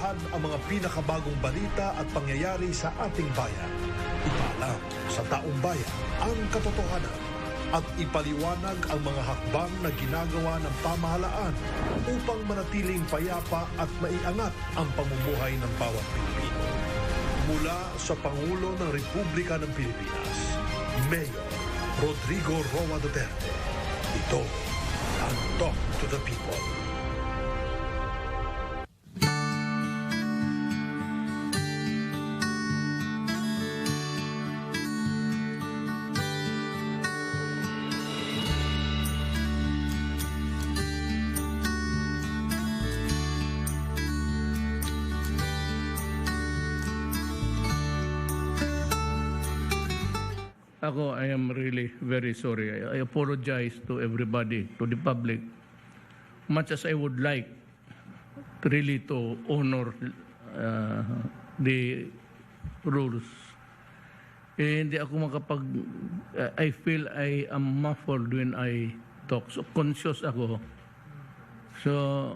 Ipahayag ang mga pinakabagong balita at pangyayari sa ating bayan. Ipaalam sa taong bayan ang katotohanan at ipaliwanag ang mga hakbang na ginagawa ng pamahalaan upang manatiling payapa at maiangat ang pamumuhay ng bawat Pilipino. Mula sa Pangulo ng Republika ng Pilipinas, Mayor Rodrigo Duterte. Ito ang Talk to the People. Ako, I am really very sorry. I apologize to everybody, to the public. Much as I would like really to honor the rules, hindi ako makapag... I feel I am muffled when I talk. So conscious ako. So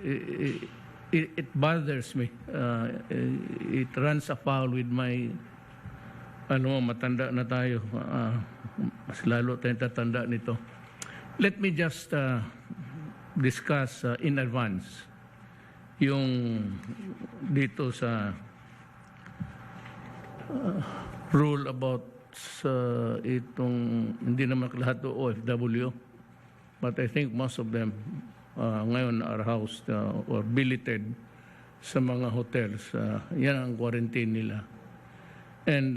it bothers me. It runs afoul with my... matanda na tayo. Mas lalo tayong tatanda nito. Let me just discuss in advance yung dito sa rule about sa itong, hindi naman lahat o OFW, but I think most of them ngayon are housed or billeted sa mga hotels. Yan ang quarantine nila. And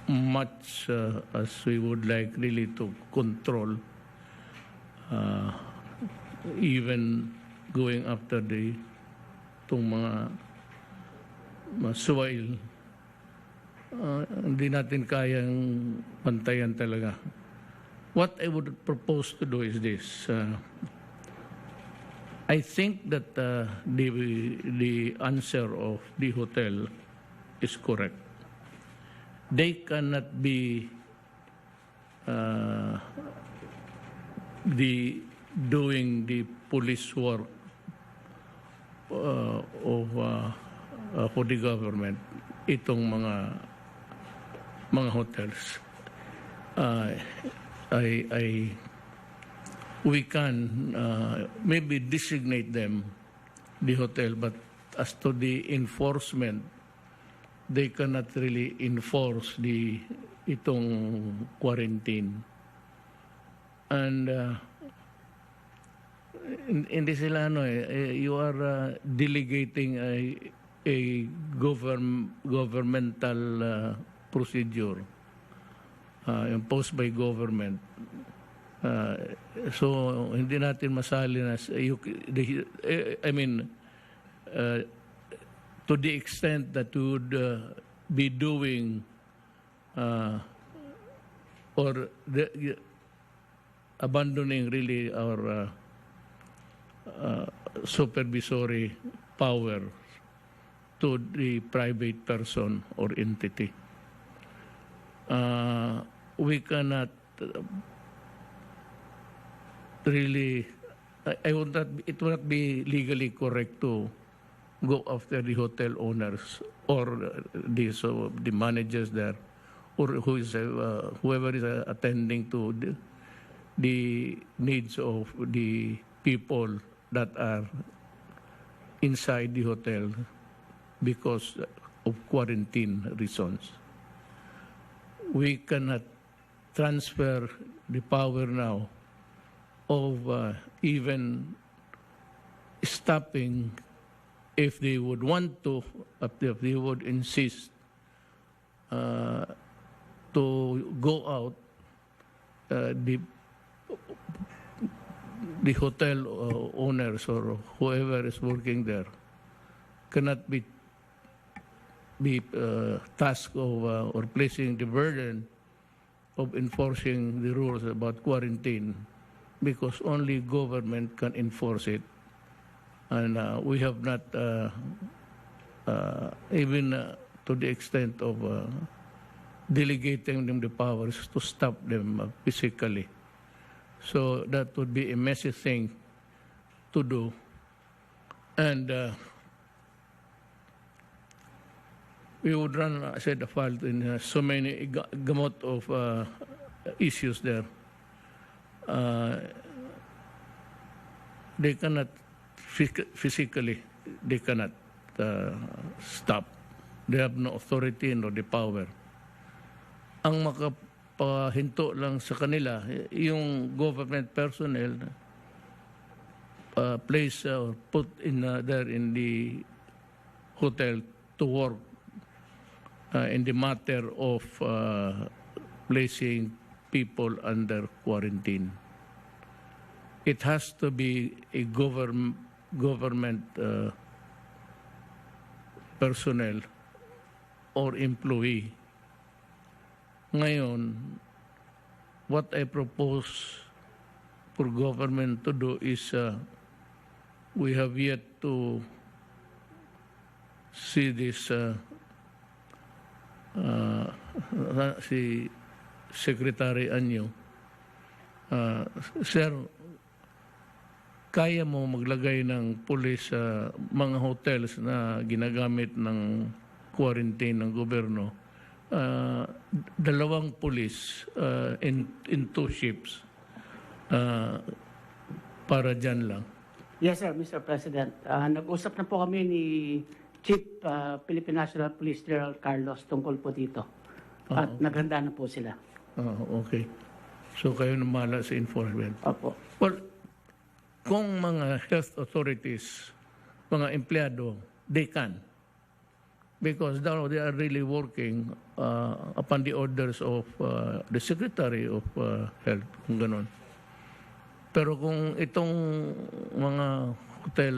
much as we would like really to control, even going after itong mga suwail, hindi natin kayang pantayan talaga. What I would propose to do is this. I think that the answer of the hotel is correct. They cannot be doing the police work for the government. Itong mga hotels. We can maybe designate them the hotel, but as to the enforcement, they cannot really enforce itong quarantine. And hindi sila you are delegating a governmental procedure imposed by government. So hindi natin masali na to the extent that we would be doing or abandoning really our supervisory power to the private person or entity. We cannot really, it would not be legally correct to go after the hotel owners or the managers there, or whoever is attending to the needs of the people that are inside the hotel because of quarantine reasons. We cannot transfer the power now of even stopping. If they would want to, if they would insist to go out, the hotel owners or whoever is working there cannot be tasked of or placing the burden of enforcing the rules about quarantine, because only government can enforce it. And we have not even to the extent of delegating them the powers to stop them physically. So that would be a messy thing to do. And we would run, I said, a file in so many gamut of issues there. They cannot physically, they cannot stop. They have no authority nor the power. Ang makapahinto lang sa kanila, yung government personnel placed or put in there in the hotel to work in the matter of placing people under quarantine. It has to be a government personnel or employee. Ngayon, what I propose for government to do is we have yet to see this si Secretary Anyo. Sir, kaya mo maglagay ng pulis sa mga hotels na ginagamit ng quarantine ng gobyerno? Dalawang pulis in two ships para dyan lang. Yes, sir, Mr. President. Nag-usap na po kami ni Chief Philippine National Police General Carlos tungkol po dito. At naghanda na po sila. Okay. So kayo namala sa enforcement. Opo. Well, kung mga health authorities, mga empleyado, they can. Because now they are really working upon the orders of the Secretary of Health, kung ganon. Pero kung itong mga hotel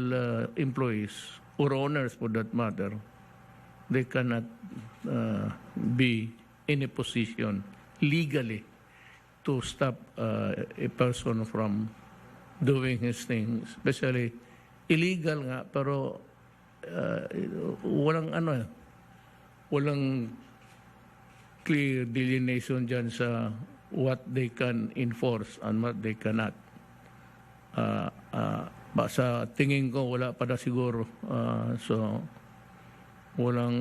employees or owners for that matter, they cannot be in a position legally to stop a person from doing his thing. Especially illegal nga, pero walang clear delineation dyan sa what they can enforce and what they cannot. Sa tingin ko, wala pa na siguro. So, wala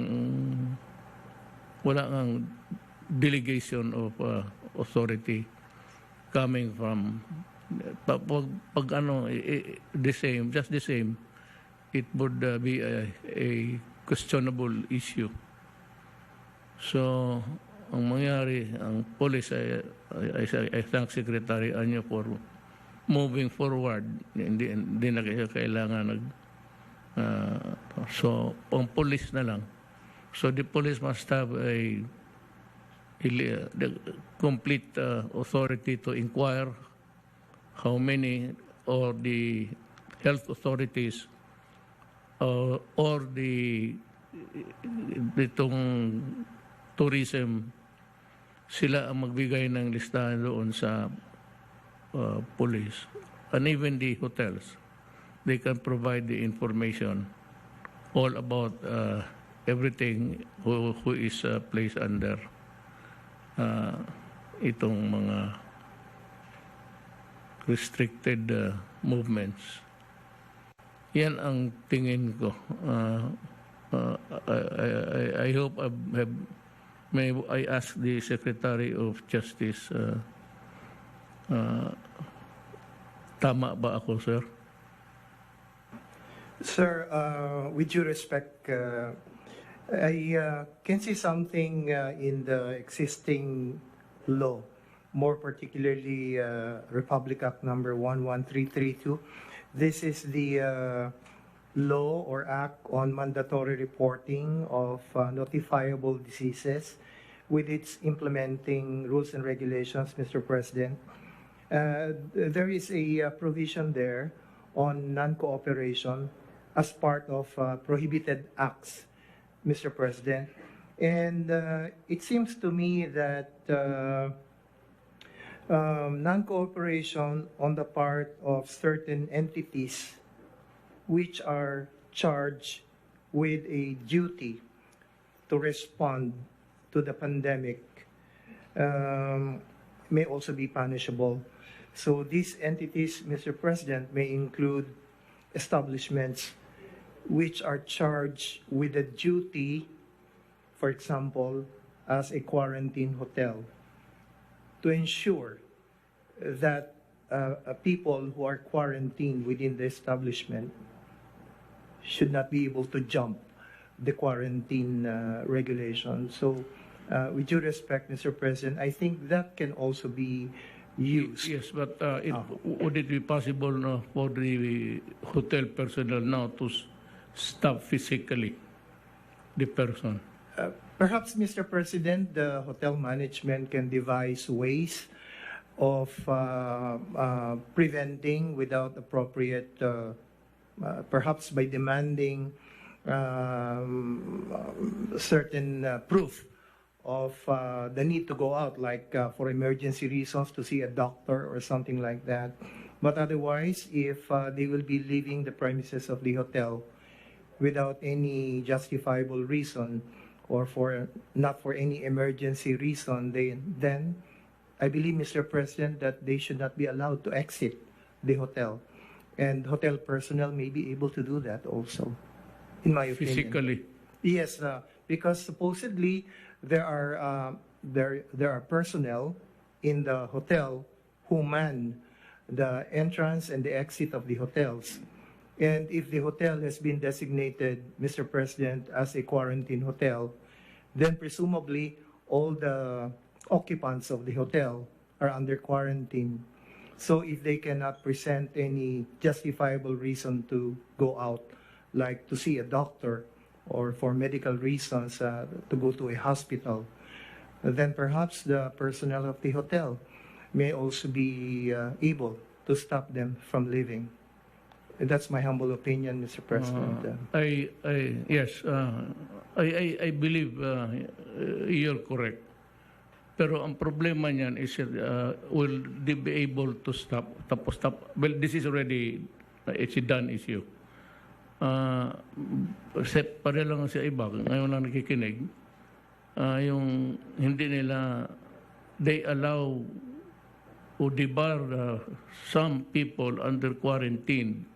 ang delegation of authority coming from just the same, it would be a questionable issue. So, ang mangyari, ang police, I thank Secretary Anyo for moving forward. Hindi na kailangan so, ang police na lang. So, the police must have the complete authority to inquire how many, or the health authorities or itong tourism, sila ang magbigay ng listahan doon sa police. And even the hotels, they can provide the information all about everything who is placed under itong mga restricted movements. Yan ang tingin ko. I hope may I ask the Secretary of Justice, tama ba ako, sir? Sir, with due respect, I can see something in the existing law, more particularly Republic Act number 11332. This is the law or act on mandatory reporting of notifiable diseases with its implementing rules and regulations, Mr. President. There is a provision there on non-cooperation as part of prohibited acts, Mr. President. And it seems to me that non-cooperation on the part of certain entities which are charged with a duty to respond to the pandemic may also be punishable. So these entities, Mr. President, may include establishments which are charged with the duty, for example, as a quarantine hotel, to ensure that people who are quarantined within the establishment should not be able to jump the quarantine regulations. So, with due respect, Mr. President, I think that can also be used. Yes, but would it be possible for the hotel personnel now to stop physically the person? Perhaps, Mr. President, the hotel management can devise ways of preventing without appropriate, perhaps by demanding certain proof of the need to go out, like for emergency reasons to see a doctor or something like that. But otherwise, if they will be leaving the premises of the hotel without any justifiable reason, or not for any emergency reason, then I believe, Mr. President, that they should not be allowed to exit the hotel. And hotel personnel may be able to do that also, in my opinion. Physically? Yes, because supposedly there are personnel in the hotel who man the entrance and the exit of the hotels. And if the hotel has been designated, Mr. President, as a quarantine hotel, then presumably all the occupants of the hotel are under quarantine. So if they cannot present any justifiable reason to go out, like to see a doctor or for medical reasons to go to a hospital, then perhaps the personnel of the hotel may also be able to stop them from leaving. That's my humble opinion, Mr. President. Yes, I believe you're correct. Pero ang problema niyan is will they be able to stop? Well, this is already it's a done issue. Pare lang sa iba, ngayon lang nakikinig, yung hindi nila, they allow or debar some people under quarantine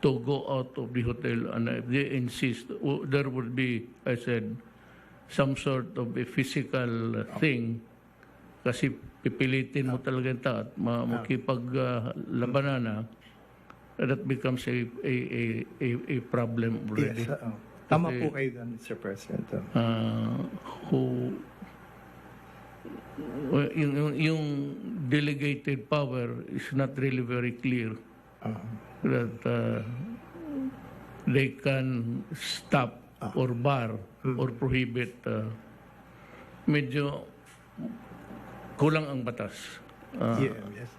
to go out of the hotel, and if they insist, there would be, I said, some sort of a physical thing, kasi pipilitin mo talaga yung taat, makipaglabanan na, that becomes a problem already. Yes, tama po kayo doon, Mr. President. Yung delegated power is not really very clear that they can stop or bar or prohibit. Medyo kulang ang batas. Yes.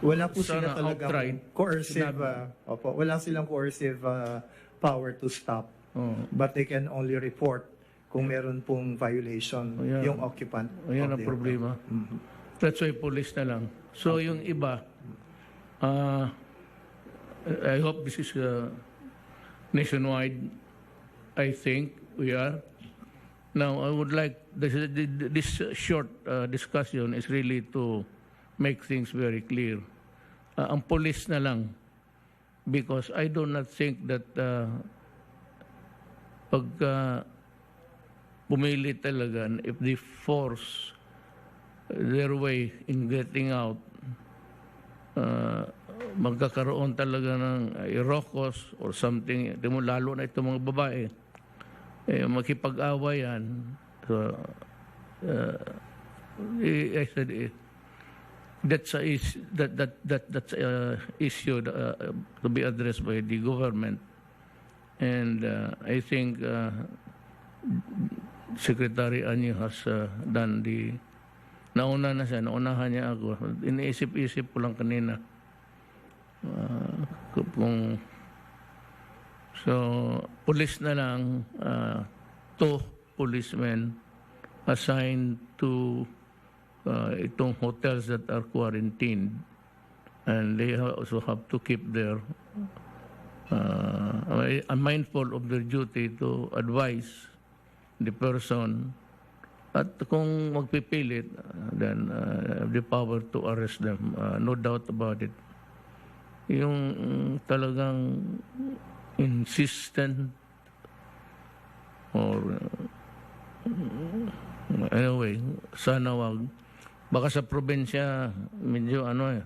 Wala po sila Sana talagang outright, coercive, wala silang coercive power to stop. But they can only report kung meron pong violation yung occupant. Ayan ang problema. That's why police na lang. So yung iba, I hope this is nationwide. I think we are. Now, I would like, this short discussion is really to make things very clear. Ang police na lang, because I do not think that pag pumili talaga, if they force their way in getting out, magkakaroon talaga ng rokos or something, lalo na itong mga babae, makipag-away yan. So, I said that's a issue to be addressed by the government, and I think Secretary Anyo has done naunahan niya ako. Iniisip-isip ko lang kanina. So, police na lang, 2 policemen assigned to itong hotels that are quarantined, and they also have to keep their mindful of their duty to advise the person, at kung magpipilit, then the power to arrest them, no doubt about it. Yung talagang insistent or anyway, sana wag. Baka sa probinsya, medyo ano eh.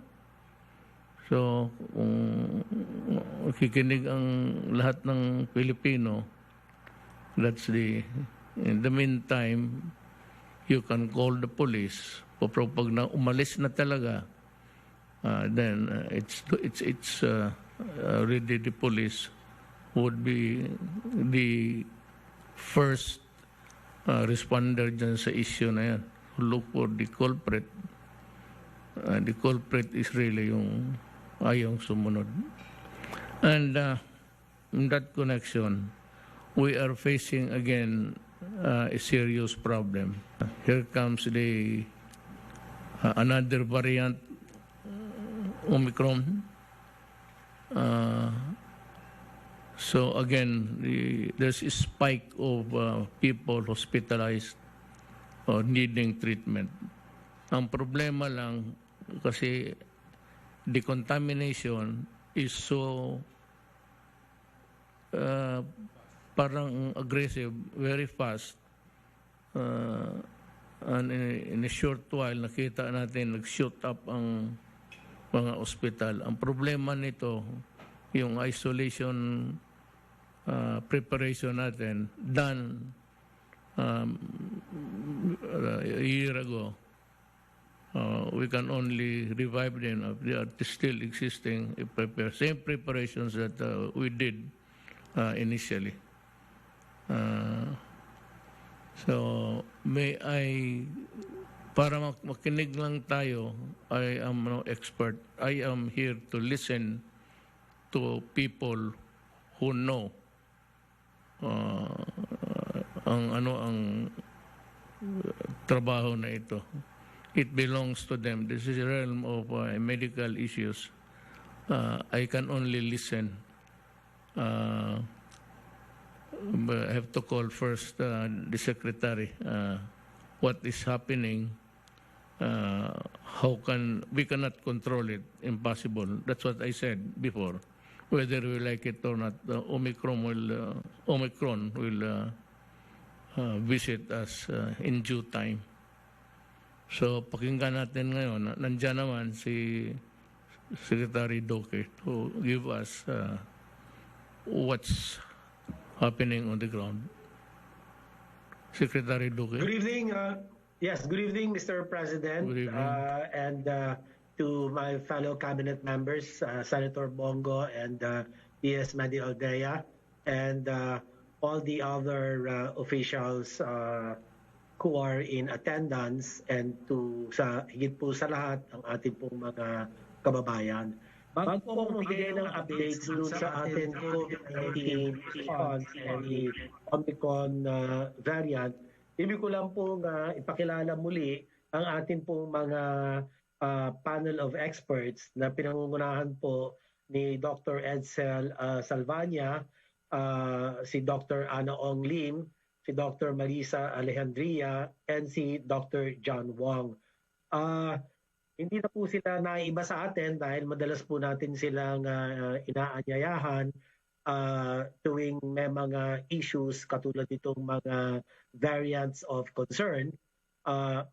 So, kung kikinig ang lahat ng Pilipino, that's in the meantime, you can call the police. Pero pag umalis na talaga, then it's really the police would be the first responder dyan sa issue na yan. Look for the culprit. The culprit is really yung ayong sumunod. And in that connection, we are facing again a serious problem. Here comes the another variant, Omicron. So again, there's a spike of people hospitalized or needing treatment. Ang problema lang kasi the contamination is so parang aggressive, very fast. And in a short while, nakita natin nag-shoot up ang mga ospital. Ang problema nito, yung isolation preparation natin done a year ago. We can only revive them if they are still existing. Same preparations that we did initially. So may I, para makinig lang tayo, I am no expert. I am here to listen to people who know ang trabaho na ito. It belongs to them. This is a realm of medical issues. I can only listen. But I have to call first the secretary. What is happening? We cannot control it? Impossible. That's what I said before. Whether we like it or not, Omicron will visit us in due time. So pakinggan natin ngayon. Nandiyan naman si Secretary Duque to give us what's happening on the ground. Secretary Duque. Good evening. Yes, good evening, Mr. President. Good evening. And to my fellow cabinet members, Senator Bongo and PS Mandy Aldea, and all the other officials who are in attendance, and to higit po sa lahat ang ating pong mga kababayan. Bago po magbigay ng updates dun sa ating COVID-19 response and the Omicron variant, ibig ko lang pong ipakilala muli ang ating pong mga panel of experts na pinangungunahan po ni Dr. Edsel Salvania, si Dr. Ana Ong Lim, si Dr. Marisa Alejandria, and si Dr. John Wong. Hindi na po sila naiba sa atin dahil madalas po natin silang inaanyayahan tuwing may mga issues katulad itong mga variants of concern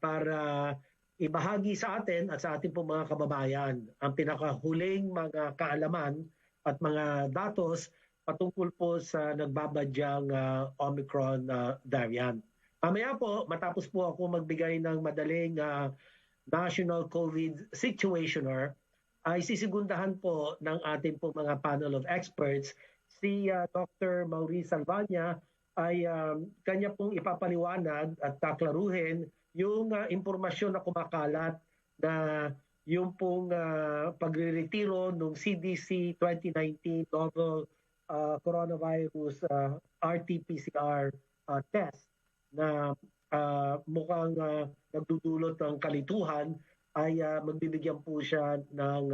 para ibahagi sa atin at sa ating po mga kababayan ang pinakahuling mga kaalaman at mga datos patungkol po sa nagbabadyang Omicron variant. Mamaya po, matapos po ako magbigay ng madaling National COVID Situationer, ay sisigundahan po ng ating po mga panel of experts. Si Dr. Maurice Salvania ay kanya pong ipapaliwanag at taklaruhin yung impormasyon na kumakalat na yung pong pagre-retiro ng CDC 2019 novel coronavirus RT-PCR test na mukhang nagdudulot ng kalituhan ay magbibigyan po siya ng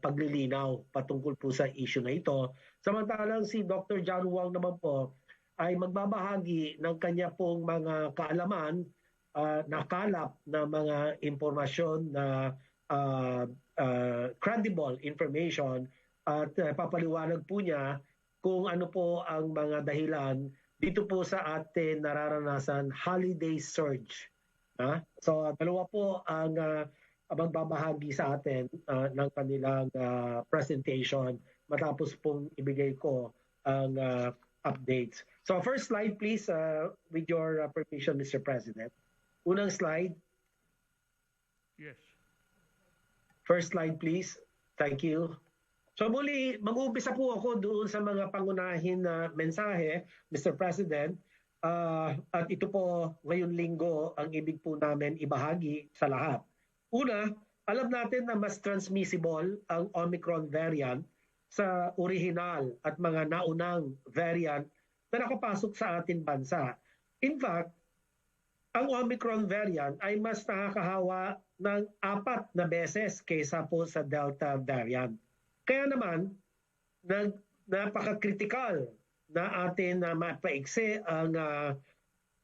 paglilinaw patungkol po sa issue na ito. Samantalang si Dr. John Wong naman po ay magbabahagi ng kanya pong mga kaalaman, nakalap na mga impormasyon na credible information at papaliwanag po niya kung ano po ang mga dahilan dito po sa atin nararanasan holiday surge. So dalawa po ang magbabahagi sa atin ng kanilang presentation matapos pong ibigay ko ang updates. So first slide please, with your permission, Mr. President. Unang slide. Yes. First slide please. Thank you. So muli, mag-uumpisa po ako doon sa mga pangunahin na mensahe, Mr. President. At ito po ngayon linggo ang ibig po namin ibahagi sa lahat. Una, alam natin na mas transmissible ang Omicron variant sa original at mga naunang variant na nakapasok sa ating bansa. In fact, ang Omicron variant ay mas nakakahawa ng 4 na beses kaysa po sa Delta variant. Kaya naman, napaka-critical na atin na mapaiksi ang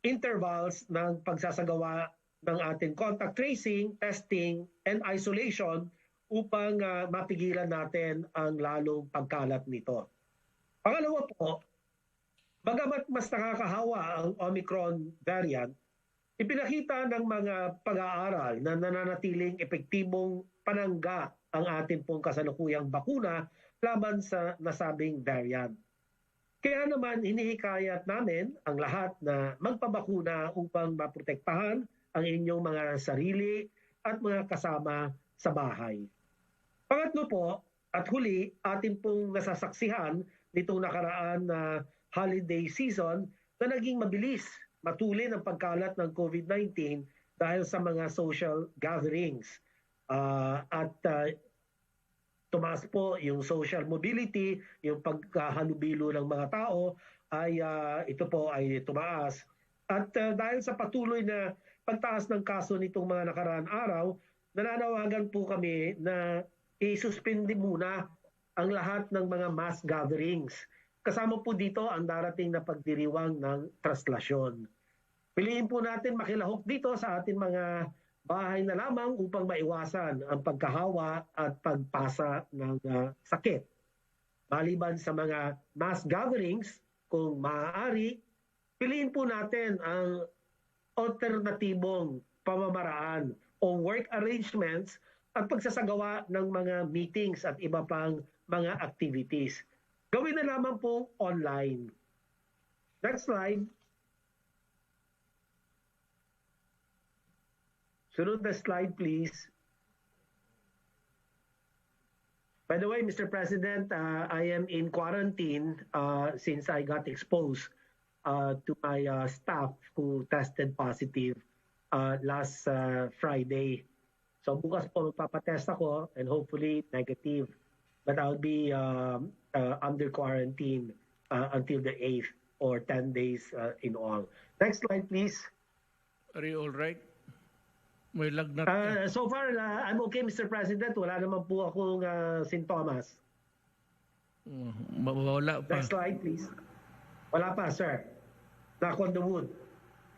intervals ng pagsasagawa ng ating contact tracing, testing, and isolation upang mapigilan natin ang lalong pagkalat nito. Pangalawa po, bagamat mas nakakahawa ang Omicron variant, ipinakita ng mga pag-aaral na nananatiling epektibong panangga ang ating pong kasalukuyang bakuna laban sa nasabing variant. Kaya naman hinihikayat namin ang lahat na magpabakuna upang maprotektahan ang inyong mga sarili at mga kasama sa bahay. Pangatlo po at huli, atin pong nasasaksihan nitong nakaraan na holiday season na naging mabilis matulin ang pagkalat ng COVID-19 dahil sa mga social gatherings. Tumaas po yung social mobility, yung pagkahalubilo ng mga tao ay ito po ay tumaas. At dahil sa patuloy na pagtaas ng kaso nitong mga nakaraang araw, nananawagan po kami na isuspindi muna ang lahat ng mga mass gatherings. Kasama po dito ang darating na pagdiriwang ng traslasyon. Piliin po natin makilahok dito sa ating mga bahay na lamang upang maiwasan ang pagkahawa at pagpasa ng sakit. Maliban sa mga mass gatherings, kung maaari, piliin po natin ang alternatibong pamamaraan o work arrangements at pagsasagawa ng mga meetings at iba pang mga activities. Gawin na lamang po online. Next slide. Sunod na slide, please. By the way, Mr. President, I am in quarantine since I got exposed to my staff who tested positive last Friday. So bukas po magpapatest ako and hopefully negative. But I'll be under quarantine until the 8th or 10 days in all. Next slide, please. Are you all right? May lagnat ka. So far, I'm okay, Mr. President. Wala naman po akong sintomas. Wala pa. Next slide, please. Wala pa, sir. Knock on the wood.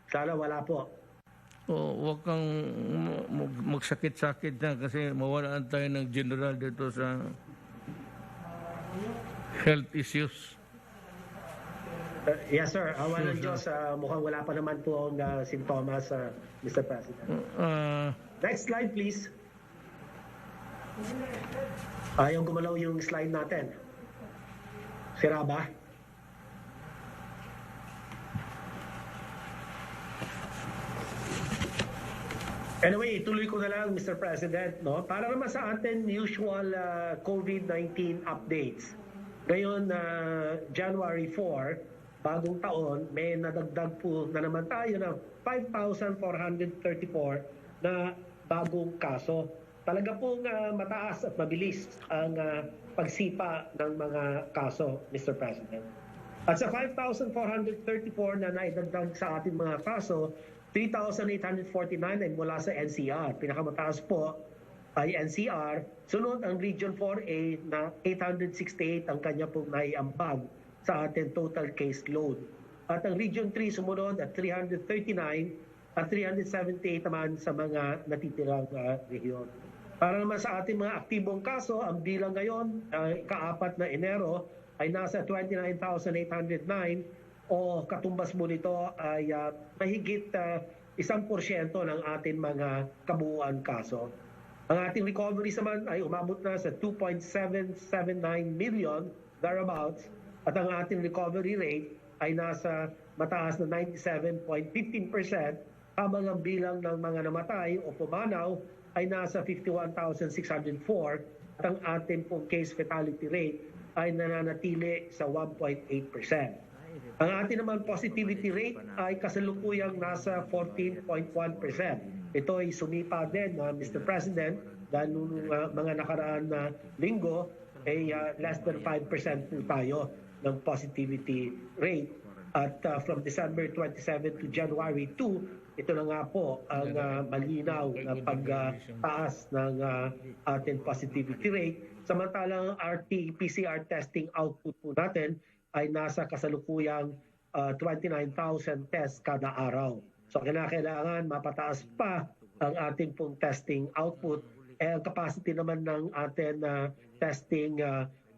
Sana wala po. Huwag kang magsakit-sakit na kasi mawalaan tayo ng general dito sa health issues. Yes, sir. Awan ng Diyos, mukhang wala pa naman po ang sintomas, Mr. President. Next slide, please. Ayaw gumalaw yung slide natin. Sira ba? Anyway, ituloy ko na lang, Mr. President, no? Para naman sa atin usual COVID-19 updates. Ngayon, January 4, bagong taon, may nadagdag po na naman tayo ng 5,434 na bagong kaso. Talaga pong mataas at mabilis ang pagsipa ng mga kaso, Mr. President. At sa 5,434 na naidagdag sa ating mga kaso, 3,849 ay mula sa NCR. Pinakamataas po ay NCR. Sunod ang Region 4A na 868 ang kanya pong naiambag sa ating total case load. At ang Region 3 sumunod at 339 at 378 naman sa mga natitirang rehiyon. Para naman sa ating mga aktibong kaso, ang bilang ngayon, ika-4 na Enero, ay nasa 29,809 o katumbas mo nito ay mahigit 1% ng ating mga kabuuan kaso. Ang ating recoveries naman ay umabot na sa 2.779 million, thereabouts, at ang ating recovery rate ay nasa mataas na 97.15%, habang ang bilang ng mga namatay o pumanaw ay nasa 51,604 at ang ating pong case fatality rate ay nananatili sa 1.8%. Ang ating naman positivity rate ay kasalukuyang nasa 14.1%. Ito ay sumipa din, Mr. President, dahil nung mga nakaraan na linggo ay less than 5% po tayo ng positivity rate. At from December 27 to January 2, ito na nga po ang malinaw na pagtaas ng ating positivity rate. Samantalang RT-PCR testing output po natin ay nasa kasalukuyang 29,000 tests kada araw. So kailangan mapataas pa ang ating pong testing output. Ang capacity naman ng ating testing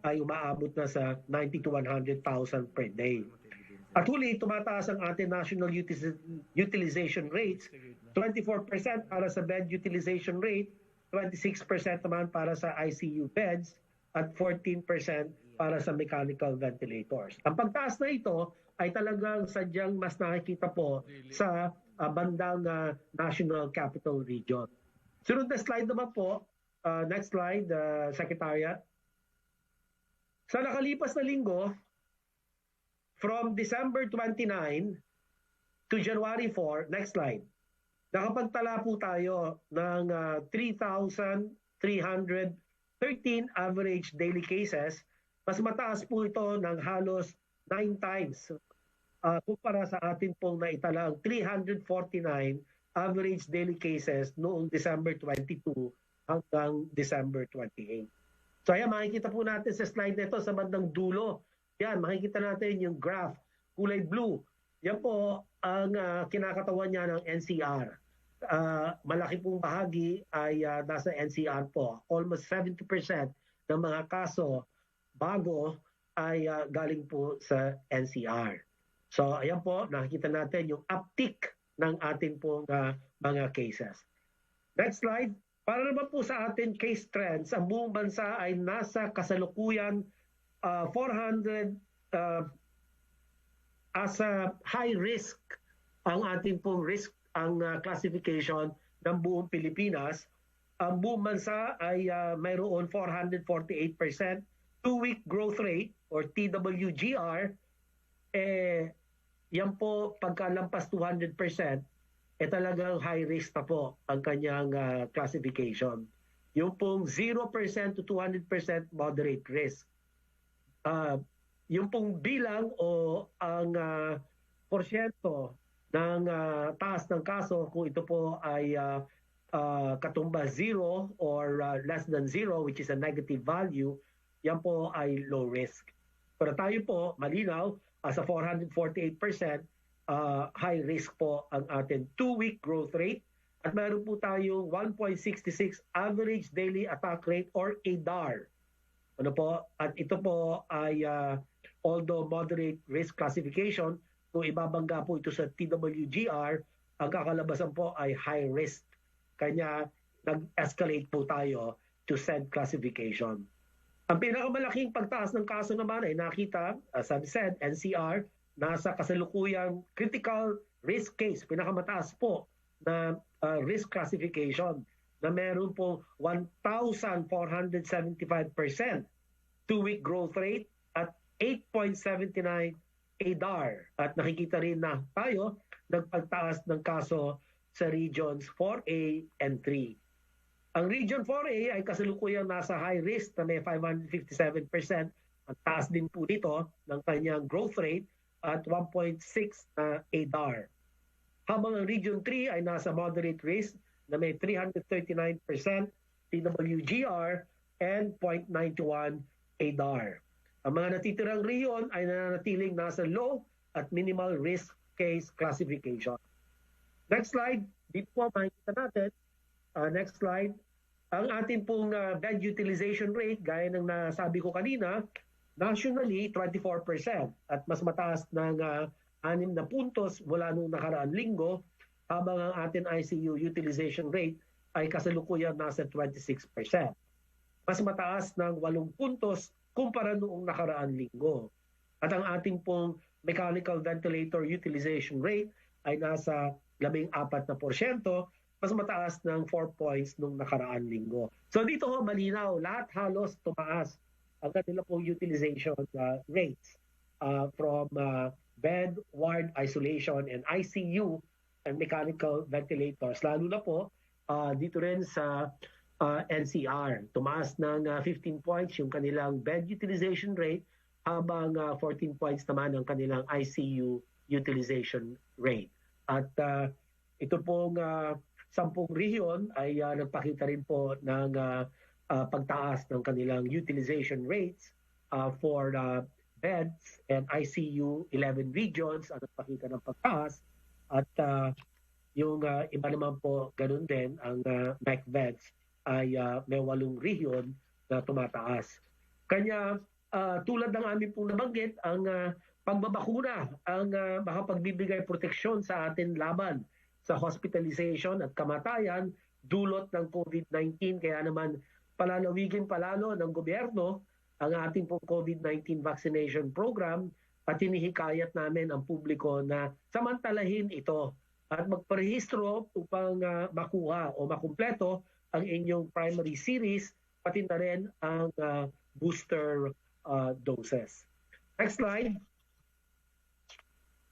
ay umaabot na sa 90 to 100,000 per day. At huli, tumataas ang ating national utilization rates, 24% para sa bed utilization rate, 26% naman para sa ICU beds, at 14% para sa mechanical ventilators. Ang pagtaas na ito ay talagang sadyang mas nakikita po sa bandang National Capital Region. Sunod na slide naman po, next slide, Secretariat. Sa nakalipas na linggo, from December 29 to January 4, next slide, nakapagtala po tayo ng 3,313 average daily cases. Mas mataas po ito ng halos 9 times kumpara sa atin pong naitalang 349 average daily cases noong December 22 hanggang December 28. So ayan, makikita po natin sa slide nito sa bandang dulo. Yan, makikita natin yung graph, kulay blue. Yan po ang kinakatawan niya ng NCR. Malaki pong bahagi ay nasa NCR po. Almost 70% ng mga kaso bago ay galing po sa NCR. So ayan po, nakikita natin yung uptick ng ating pong mga cases. Next slide. Para naman po sa ating case trends, ang buong bansa ay nasa kasalukuyan 400 as a high risk ang ating pong risk, ang classification ng buong Pilipinas. Ang buong bansa ay mayroon 448%, 2-week growth rate or TWGR. Yan po pagkalampas 200%, talagang high risk na po ang kanyang classification. Yung pong 0% to 200% moderate risk. Yung pong bilang o ang porsyento ng taas ng kaso, kung ito po ay katumbas 0 or less than 0, which is a negative value, yan po ay low risk. Pero tayo po, malinaw, sa 448%, high risk po ang ating 2-week growth rate. At meron po tayong 1.66 average daily attack rate or ADAR. Ano po? At ito po ay although moderate risk classification, kung ibabangga po ito sa TWGR, ang kakalabasan po ay high risk. Kanya nag-escalate po tayo to said classification. Ang pinakamalaking pagtaas ng kaso naman ay nakita, as I've said, NCR, nasa kasalukuyang critical risk case, pinakamataas po na risk classification, na meron po 1,475% 2-week growth rate at 8.79 ADAR. At nakikita rin na tayo nagpagtaas ng kaso sa regions 4A and 3. Ang region 4A ay kasalukuyang nasa high risk na may 557%. Ang taas din po dito ng kanyang growth rate at 1.6 na ADAR. Habang ang region 3 ay nasa moderate risk na may 339% TWGR and 0.91 ADAR. Ang mga natitirang riyon ay nananatiling nasa low at minimal risk case classification. Next slide. Dito po makikita natin. Next slide. Ang ating pong bed utilization rate, gaya ng nasabi ko kanina, nationally 24% at mas mataas ng 6 na puntos mula nung nakaraang linggo, habang ang ating ICU utilization rate ay kasalukuyan nasa 26%. Mas mataas ng 8 puntos kumpara noong nakaraang linggo. At ang ating pong mechanical ventilator utilization rate ay nasa 14%, mas mataas ng 4 points nung nakaraang linggo. So dito ho malinaw, lahat halos tumaas ang kanila pong utilization rates from bed, ward, isolation, and ICU and mechanical ventilators. Lalo na po dito rin sa NCR. Tumaas ng 15 points yung kanilang bed utilization rate, habang 14 points naman ang kanilang ICU utilization rate. At ito pong 10 rehiyon ay nagpakita rin po ng pagtaas ng kanilang utilization rates for beds and ICU. 11 regions ang nagpakita ng pagtaas, at yung iba naman po ganun din, ang mech beds ay may 8 rehiyon na tumataas. Kanya tulad ng amin pong nabanggit, ang pagbabakuna ang makapagbibigay proteksyon sa atin laban sa hospitalization at kamatayan dulot ng COVID-19. Kaya naman palalawigin palalo ng gobyerno ang ating pong COVID-19 vaccination program, at hinihikayat namin ang publiko na samantalahin ito at magparehistro upang makuha o makumpleto ang inyong primary series, pati na rin ang booster doses. Next slide.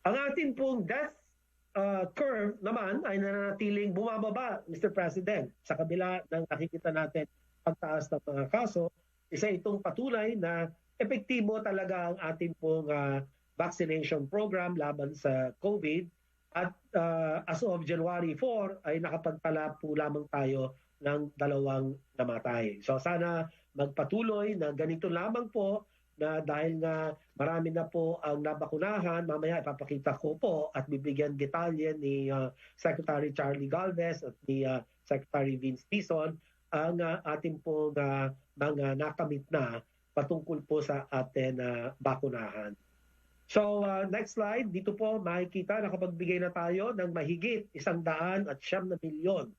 Ang ating pong death curve naman ay nananatiling bumababa, Mr. President. Sa kabila ng nakikita natin pagtaas ng mga kaso, isa itong patunay na epektibo talaga ang ating pong vaccination program laban sa COVID. At as of January 4 ay nakapagtala po lamang tayo ng 2 namatay. So sana magpatuloy na ganito lamang po, na dahil nga marami na po ang nabakunahan. Mamaya ipapakita ko po at bibigyan detalye ni Secretary Charlie Galvez at ni Secretary Vince Dizon ang ating pong mga nakamit na patungkol po sa atin bakunahan. So next slide, dito po makikita nakapagbigay na tayo ng mahigit 109 milyon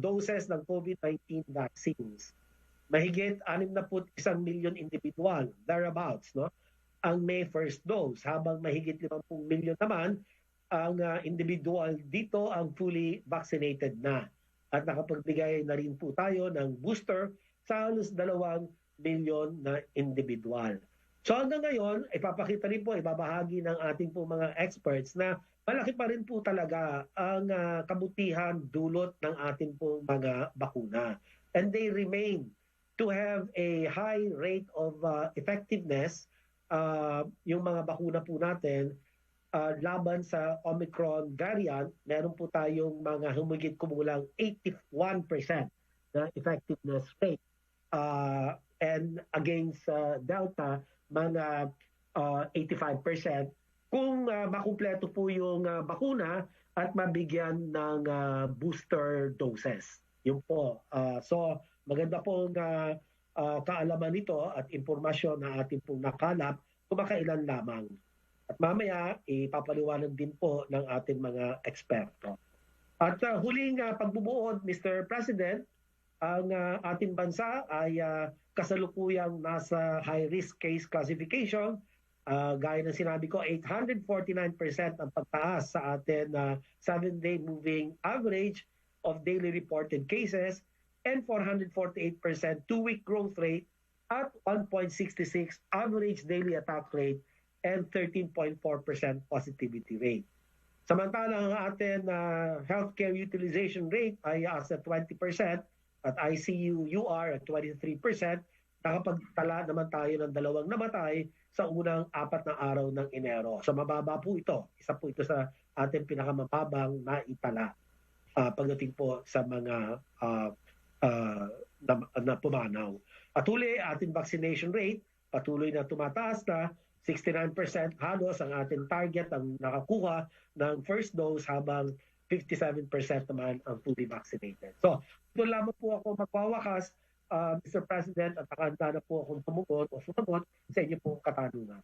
doses ng COVID-19 vaccines. Mahigit 61 milyon individual, thereabouts, no, ang may first dose, habang mahigit 50 milyon naman ang individual dito ang fully vaccinated na. At nakapagbigay na rin po tayo ng booster sa halos 2 milyon na individual. So hanggang ngayon, ipapakita rin po, ibabahagi ng ating po mga experts na malaki pa rin po talaga ang kabutihan dulot ng ating pong mga bakuna. And they remain to have a high rate of effectiveness, yung mga bakuna po natin laban sa Omicron variant. Meron po tayong mga humigit kumulang 81% na effectiveness rate. And against Delta, mga 85%. Kung makumpleto po yung bakuna at mabigyan ng booster doses. Yun po. So maganda pong kaalaman nito at impormasyon na ating pong nakalap kumakailan lamang. At mamaya, ipapaliwanag din po ng ating mga eksperto. At huling pagbubuod, Mr. President, ang ating bansa ay kasalukuyang nasa high-risk case classification. Gaya ng sinabi ko, 849% ang pagtaas sa atin 7-day moving average of daily reported cases, and 448% 2-week growth rate at 1.66 average daily attack rate and 13.4% positivity rate. Samantalang ang ating healthcare utilization rate ay asa 20% at ICU UR at 23%. Nakapagtala naman tayo ng 2 namatay sa unang 4 na araw ng Enero. So mababa po ito. Isa po ito sa ating pinakamababang naitala pagdating po sa mga na pumanaw. At huli, ating vaccination rate patuloy na tumataas na 69% halos ang ating target ang nakakuha ng first dose, habang 57% naman ang fully vaccinated. So, ito lamang po ako magwawakas, Mr. President, at nakahanda na po akong tumugon o sumagot sa inyo pong katanungan.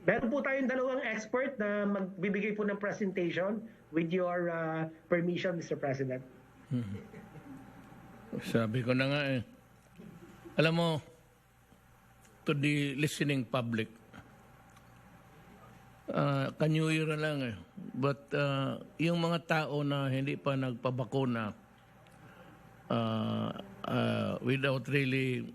Meron po tayong dalawang expert na magbibigay po ng presentation with your permission, Mr. President. Sabi ko na nga alam mo, to the listening public, kanyuira lang But yung mga tao na hindi pa nagpabakuna, without really,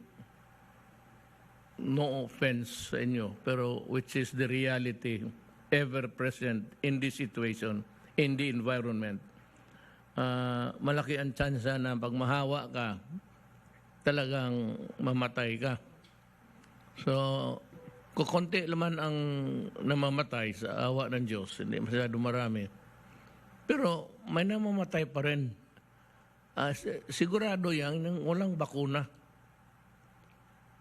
no offense sa inyo, pero which is the reality ever present in this situation, in the environment, malaki ang tsansa na pag mahawa ka, talagang mamatay ka. So, kukunti naman ang namamatay sa awa ng Diyos, hindi masyado marami. Pero may namamatay pa rin. Sigurado yan ng walang bakuna.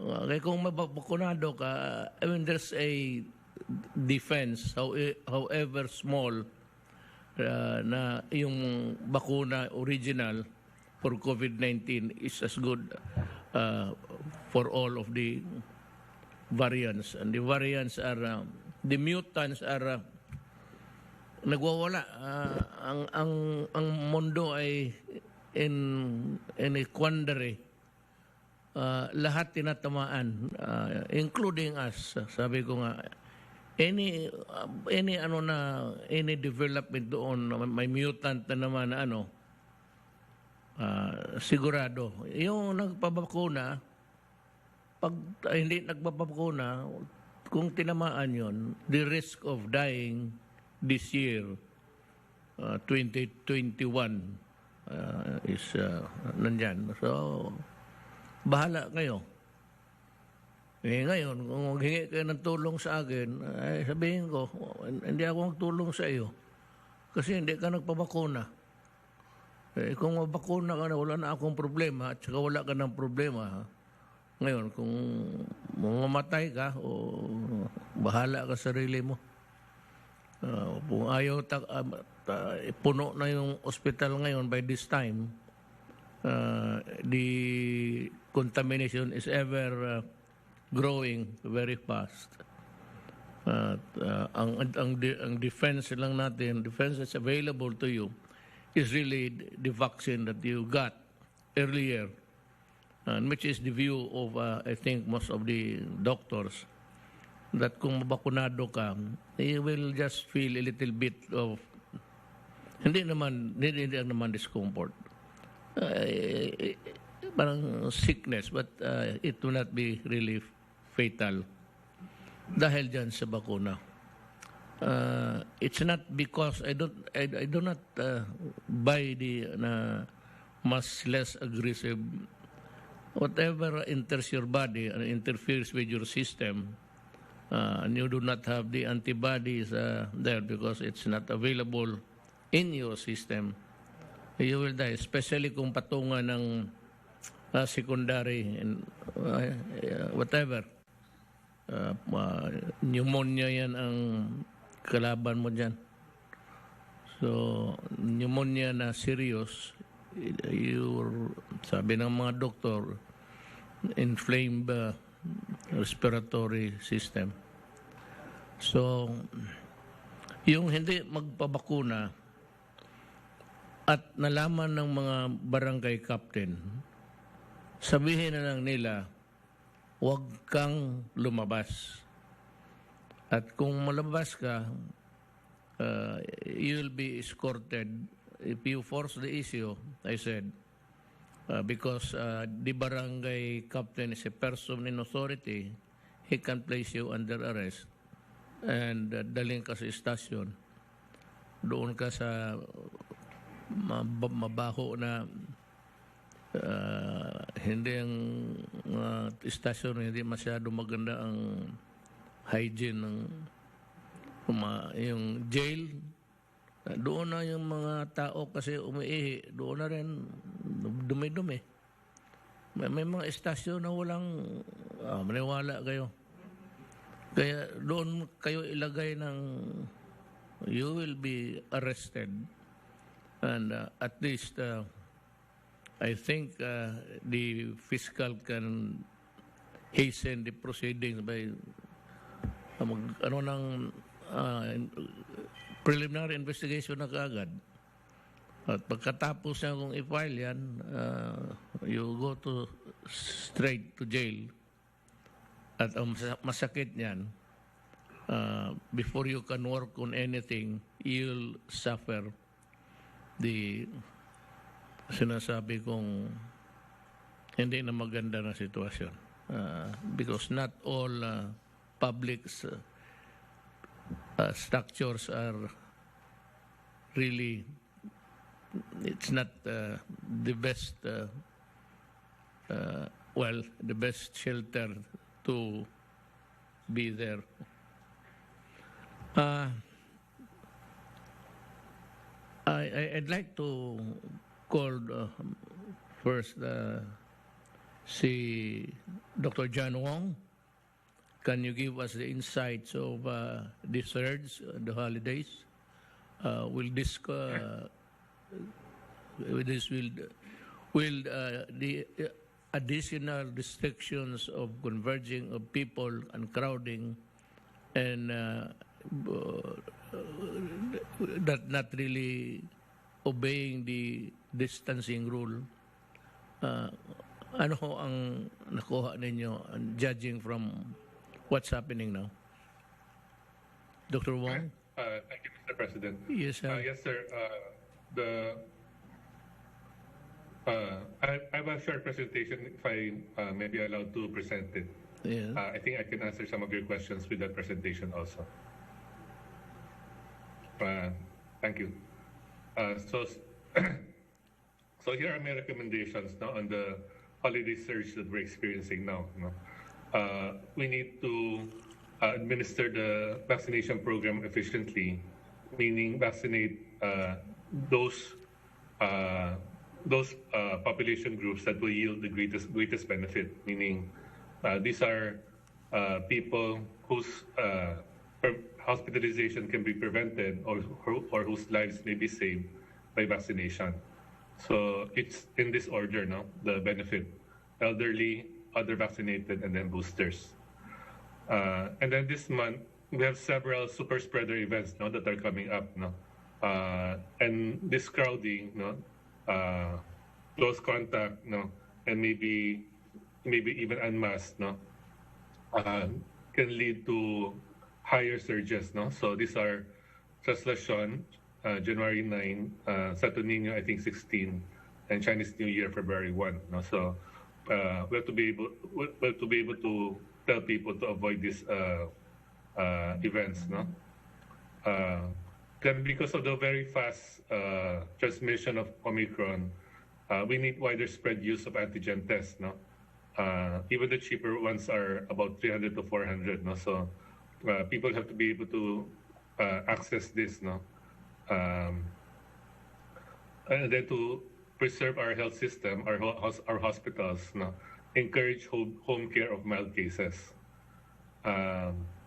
Kaya kung mabakunado ka, I mean, there's a defense, however small, na yung bakuna original for COVID-19 is as good for all of the variants. And the variants are, the mutants are nagwawala. Ang mundo ay in a quandary. Lahat tinatamaan, including us. Sabi ko nga, any development doon, may mutant na naman na sigurado. Yung nagpabakuna, pag hindi nagpabakuna, kung tinamaan yon, the risk of dying this year, 2021, is nandyan. So, bahala kayo. Ngayon, kung maghingi kayo ng tulong sa akin, ay sabihin ko, hindi ako magtulong sa iyo. Kasi hindi ka nagpabakuna. Kung mabakuna ka na, wala na akong problema, at saka wala ka ng problema. Ngayon, kung mamamatay ka, o bahala ka sa sarili mo. Kung ayaw, puno na yung ospital ngayon by this time, the contamination is ever growing very fast. Ang defense lang natin, defense that's available to you is really the vaccine that you got earlier, which is the view of, I think, most of the doctors, that kung mabakunado ka, you will just feel a little bit of, hindi naman discomfort. Parang sickness, but it will not be really fatal dahil dyan sa bakuna. It's not because I do not buy the much less aggressive, whatever enters your body and interferes with your system, and you do not have the antibodies there because it's not available in your system, you will die, especially kung patungan ng secondary and whatever. Pneumonia yan ang kalaban mo dyan. So, pneumonia na serious, sabi ng mga doktor, inflamed respiratory system. So, yung hindi magpabakuna at nalaman ng mga barangay captain, sabihin na lang nila, huwag kang lumabas. At kung malabas ka, you'll be escorted. If you force the issue, I said, because the barangay captain is a person in authority, he can place you under arrest and daling ka sa istasyon. Doon ka sa mabaho na hindi ang istasyon, hindi masyado maganda ang hygiene ng yung jail. Doon na yung mga tao kasi umiihi, doon na rin dumi-dumi. May mga istasyon na walang maniwala kayo. Kaya doon kayo ilagay ng you will be arrested And at least I think the fiscal can hasten the proceedings by ano ng preliminary investigation na kaagad. At pagkatapos na kung i-file yan, you go to straight to jail. At ang masakit niyan, before you can work on anything, you'll suffer the sinasabi kong hindi na maganda na sitwasyon. Because not all public structures are really, it's not the best, the best shelter to be there. I'd like to call first si Dr. John Wong. Can you give us the insights of the surge, the holidays? Will the additional restrictions of converging of people and crowding and that not really obeying the distancing rule, ano ho ang nakuha ninyo judging from what's happening now? Dr. Wong? Thank you, Mr. President. Yes, sir. Yes, sir. I have a short presentation, if I may be allowed to present it. Yeah. I think I can answer some of your questions with that presentation also. Thank you. So here are my recommendations now on the holiday surge that we're experiencing now. We need to administer the vaccination program efficiently, meaning vaccinate those population groups that will yield the greatest benefit, meaning these are people whose hospitalization can be prevented or whose lives may be saved by vaccination. So it's in this order now, the benefit: elderly, other vaccinated, and then boosters. And then this month, we have several super spreader events now that are coming up now. And this crowding, close contact, and maybe even unmasked, can lead to higher surges, So these are Translation, January 9, Santo Niño, I think 16, and Chinese New Year, February 1. So we have to be able to tell people to avoid these events, Then because of the very fast transmission of Omicron, we need wider spread use of antigen tests, Even the cheaper ones are about 300 to 400, So people have to be able to access this, and then to preserve our health system, our hospitals, encourage home care of mild cases.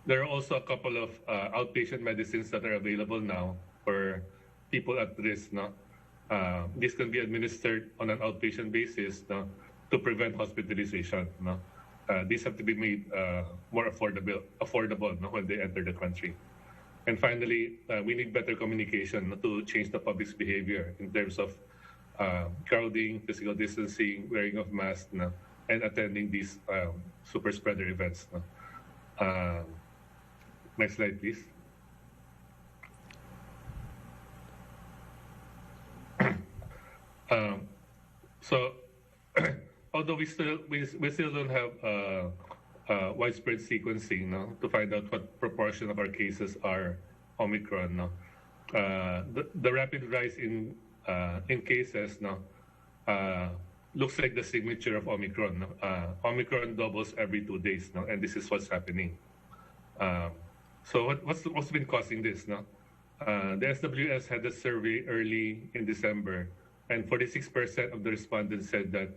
There are also a couple of outpatient medicines that are available now for people at risk. This can be administered on an outpatient basis to prevent hospitalization. These have to be made more affordable when they enter the country. And finally, we need better communication to change the public's behavior in terms of crowding, physical distancing, wearing of masks, and attending these super spreader events. Next slide, please. So, although we still don't have widespread sequencing to find out what proportion of our cases are Omicron. The rapid rise in cases looks like the signature of Omicron. Omicron doubles every 2 days, and this is what's happening. So what's been causing this? The SWS had a survey early in December, and 46% of the respondents said that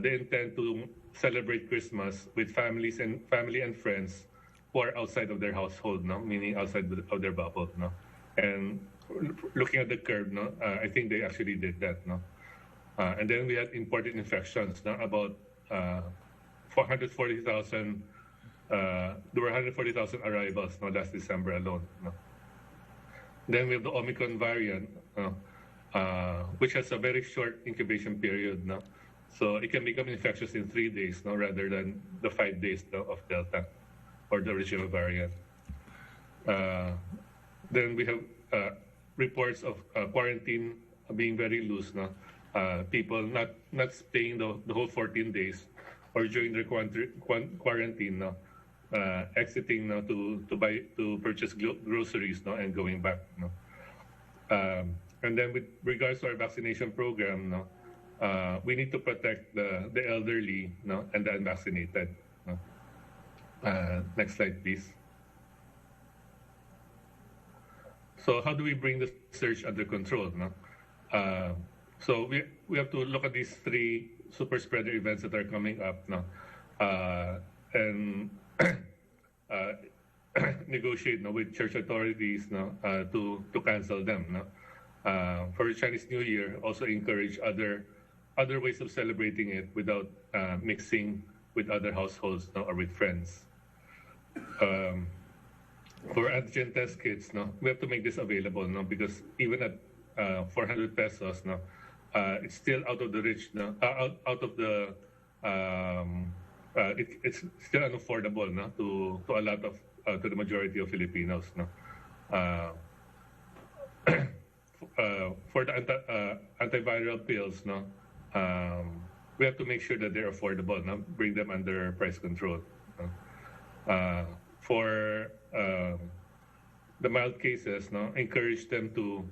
they intend to celebrate Christmas with family and friends who are outside of their household, meaning outside of their bubble. And looking at the curve, no, I think they actually did that, no. And then we had imported infections, no, about 440,000. There were 140,000 arrivals, no, last December alone, no. Then we have the Omicron variant, which has a very short incubation period, no. So it can become infectious in 3 days, no, rather than the 5 days, no, of Delta or the original variant. Then we have reports of quarantine being very loose, no? People not staying the whole 14 days or during their quarantine, no? Exiting, no, to purchase groceries, no, and going back, no. And then with regards to our vaccination program, no, we need to protect the elderly, no, and the unvaccinated, no. Next slide, please. So how do we bring the surge under control, no? So we have to look at these 3 super spreader events that are coming up, no, and negotiate, no, with church authorities, no, to cancel them, no. For the Chinese New Year, also encourage other ways of celebrating it without mixing with other households, no, or with friends. For antigen test kits, no, we have to make this available, no, because even at 400 pesos, no, it's still out of the reach, no, out of the it's still unaffordable, no, to a lot of to the majority of Filipinos, no. For the antiviral pills, no, we have to make sure that they're affordable, no, bring them under price control. No? For the mild cases, no, encourage them to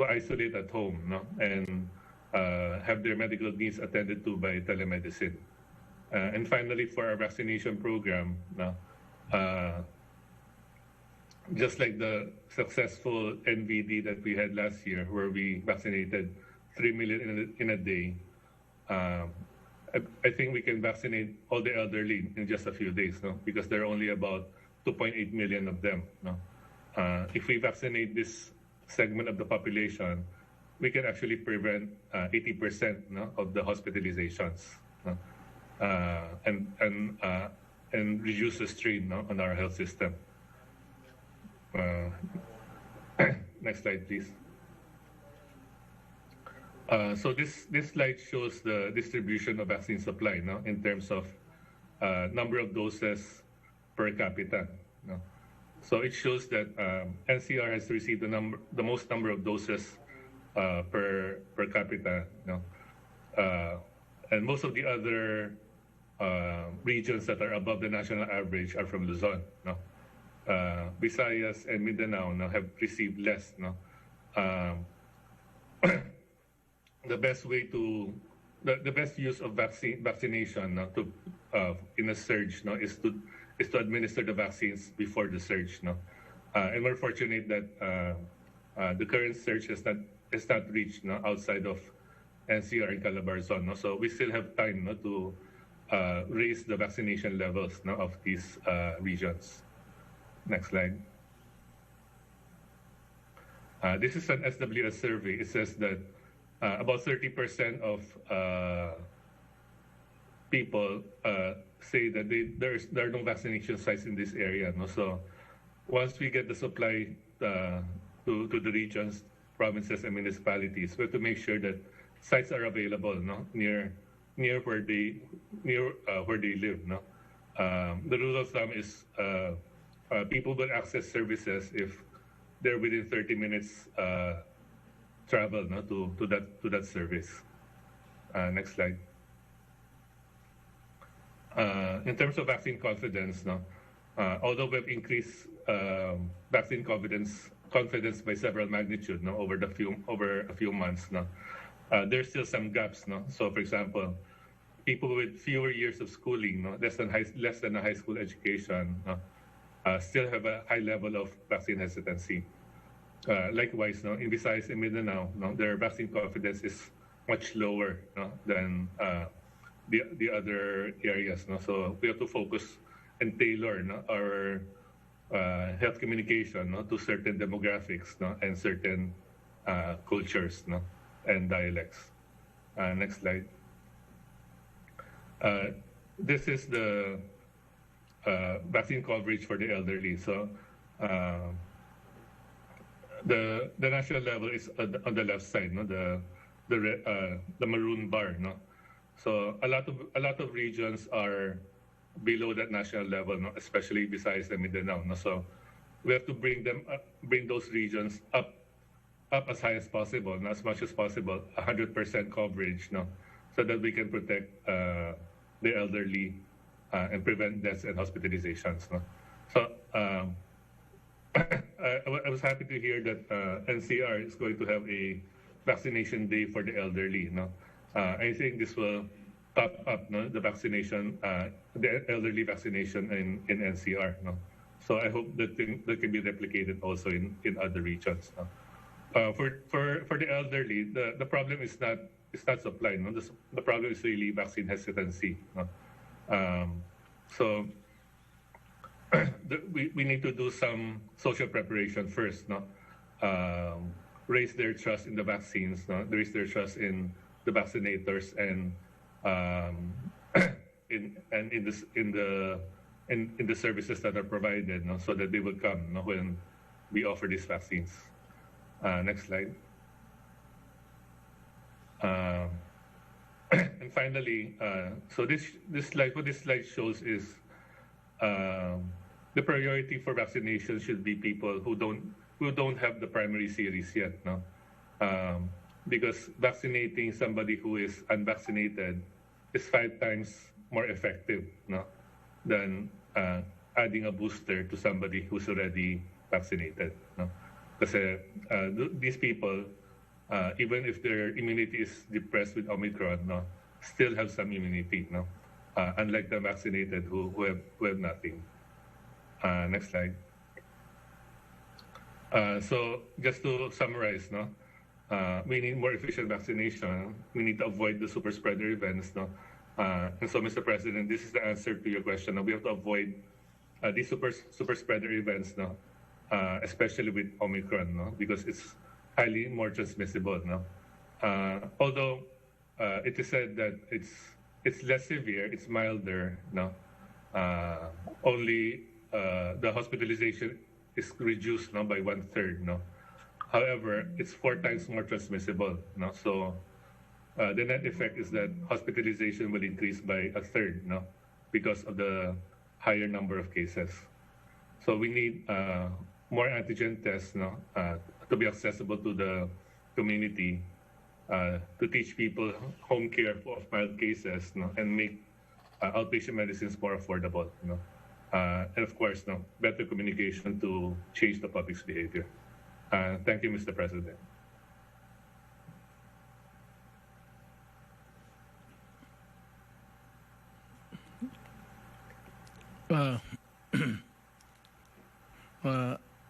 isolate at home, no, and have their medical needs attended to by telemedicine. And finally, for our vaccination program, no, just like the successful NVD that we had last year, where we vaccinated 3 million in a day, I think we can vaccinate all the elderly in just a few days, no? Because there are only about 2.8 million of them, no? If we vaccinate this segment of the population, we can actually prevent 80%, no, of the hospitalizations, no? And reduce the strain, no, on our health system. Next slide, please. So this slide shows the distribution of vaccine supply, no, in terms of number of doses per capita, no. So it shows that NCR has received the most number of doses per capita, no. And most of the other regions that are above the national average are from Luzon, no. Visayas and Mindanao, no, have received less, no. The best way to the best use of vaccination, no, to in a surge, no, is to administer the vaccines before the surge, no. And we're fortunate that the current surge has not reached, no, outside of NCR and Calabarzon, no. So we still have time, no, to raise the vaccination levels, no, of these regions. Next slide. This is an SWS survey. It says that about 30% of people say that there are no vaccination sites in this area, no? So once we get the supply to the regions, provinces, and municipalities, we have to make sure that sites are available, no, near where they live, no. The rule of thumb is people will access services if they're within 30 minutes travel, no, to that service. Next slide. In terms of vaccine confidence, no, although we've increased vaccine confidence by several magnitude, no, over a few months, no, there's still some gaps, no. So, for example, people with fewer years of schooling, no, less than a high school education, no, still have a high level of vaccine hesitancy. Likewise, no, in Visayas and Mindanao, no, their vaccine confidence is much lower, no, than the other areas, no. So we have to focus and tailor, no, our health communication, no, to certain demographics, no, and certain cultures, no, and dialects. Next slide. This is the vaccine coverage for the elderly. So the national level is on the left side, no, the maroon bar, no. So a lot of regions are below that national level, no, especially Visayas and Mindanao, no. So we have to bring those regions up as high as possible, and as much as possible, 100% coverage, no, so that we can protect the elderly and prevent deaths and hospitalizations, no. So I was happy to hear that NCR is going to have a vaccination day for the elderly, no. I think this will top up, no, the vaccination, the elderly vaccination in NCR, no. So I hope that can be replicated also in other regions, no. For the elderly, the problem is not supply, no. The problem is really vaccine hesitancy, no. So we need to do some social preparation first, no. Raise their trust in the vaccines, no. Raise their trust in the vaccinators and in the services that are provided, no, so that they will come, no, when we offer these vaccines. Next slide. And finally, so this slide, what this slide shows is the priority for vaccination should be people who don't have the primary series yet, no. Because vaccinating somebody who is unvaccinated is 5 times more effective, no, than adding a booster to somebody who's already vaccinated, no. Kasi these people, even if their immunity is depressed with Omicron, no, still have some immunity, no, unlike the vaccinated who have nothing. Next slide. So just to summarize, no, we need more efficient vaccination. We need to avoid the super spreader events, no. And so, Mr. President, this is the answer to your question. No? We have to avoid these super spreader events, no, especially with Omicron, no, because it's highly more transmissible, no. Although it is said that it's less severe, it's milder, no. Only the hospitalization is reduced, no, by 1/3, no. However, it's 4 times more transmissible, no. So the net effect is that hospitalization will increase by 1/3, no, because of the higher number of cases. So we need more antigen tests, no, to be accessible to the community, to teach people home care of mild cases, no, and make outpatient medicines more affordable, no. And of course, no, better communication to change the public's behavior. Thank you, Mr. President.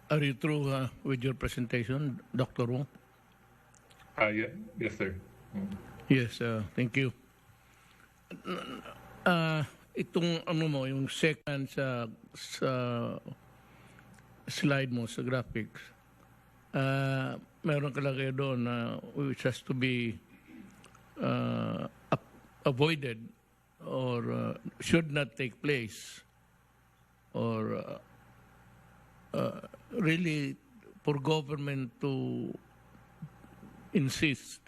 Are you through with your presentation, Dr. Wong? Yeah, yes, sir. Yes, thank you. Itong ano mo, yung second sa slide mo sa graphics, meron kalagay doon na which has to be avoided or should not take place or really for government to insist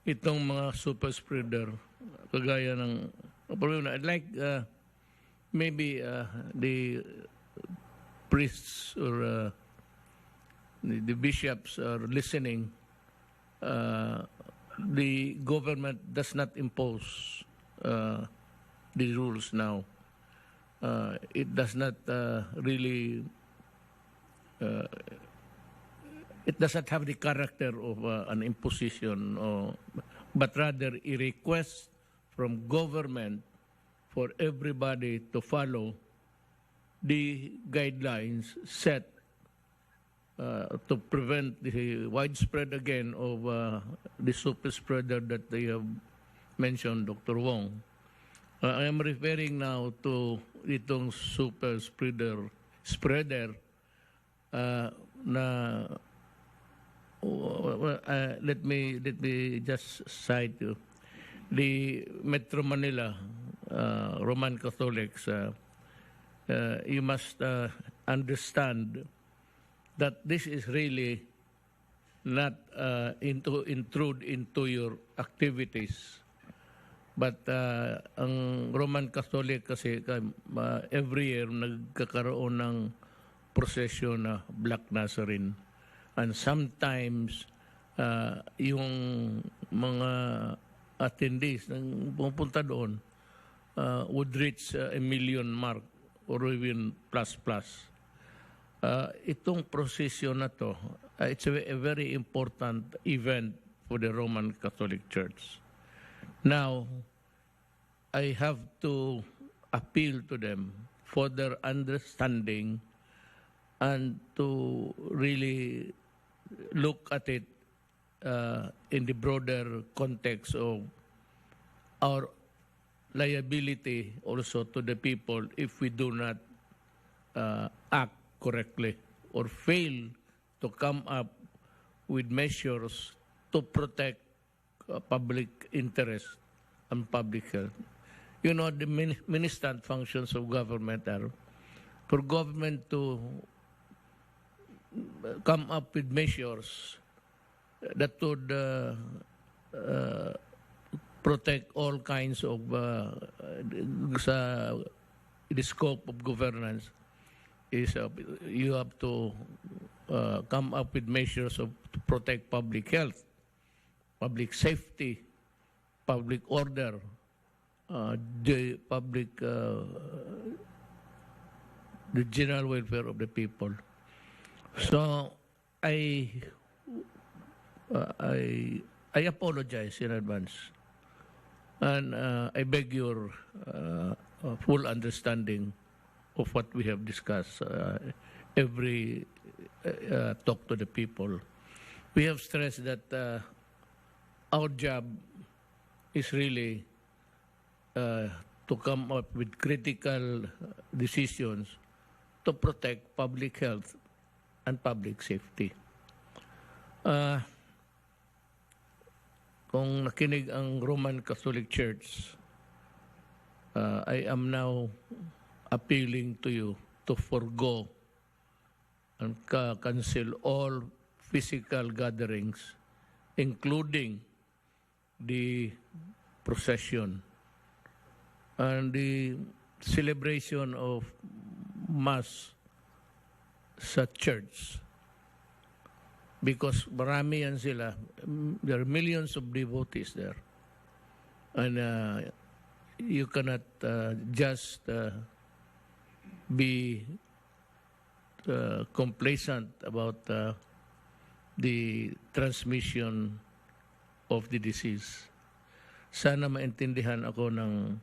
itong mga super spreader kagaya ng I'd like maybe the priests or the bishops are listening. The government does not impose the rules now. It does not really. It does not have the character of an imposition, but rather a request from government for everybody to follow the guidelines set to prevent the widespread again of the super spreader that they have mentioned, Dr. Wong. I am referring now to itong super spreader na let me just cite you. The Metro Manila Roman Catholics, you must understand that this is really not intrude into your activities. But ang Roman Catholic kasi every year nagkakaroon ng prosesyon na Black Nazarene. And sometimes yung mga attendees ng pumunta doon would reach a million mark or even plus. Itong prosesyon na to, it's a very important event for the Roman Catholic Church. Now, I have to appeal to them for their understanding and to really look at it in the broader context of our liability also to the people if we do not act correctly or fail to come up with measures to protect public interest and public health. You know, the ministant functions of government are for government to come up with measures that would protect all kinds of the scope of governance is you have to come up with measures to protect public health, public safety, public order, the general welfare of the people. So I apologize in advance, and I beg your full understanding of what we have discussed every talk to the people. We have stressed that our job is really to come up with critical decisions to protect public health and public safety. Kung nakinig ang Roman Catholic Church, I am now appealing to you to forgo and cancel all physical gatherings, including the procession and the celebration of Mass sa church. Because marami yan sila. There are millions of devotees there. And you cannot just be complacent about the transmission of the disease. Sana maintindihan ako ng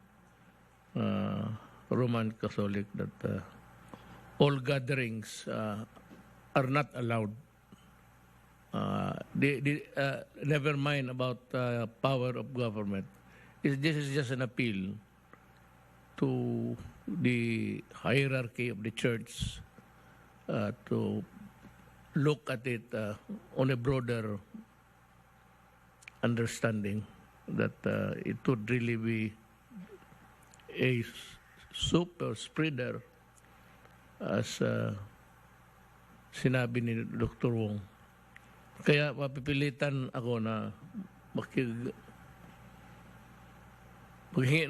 Roman Catholic that all gatherings are not allowed. Never mind about power of government. This is just an appeal to the hierarchy of the church to look at it on a broader understanding that it would really be a super spreader as sinabi ni Dr. Wong. Kaya mapipilitan ako na maghingi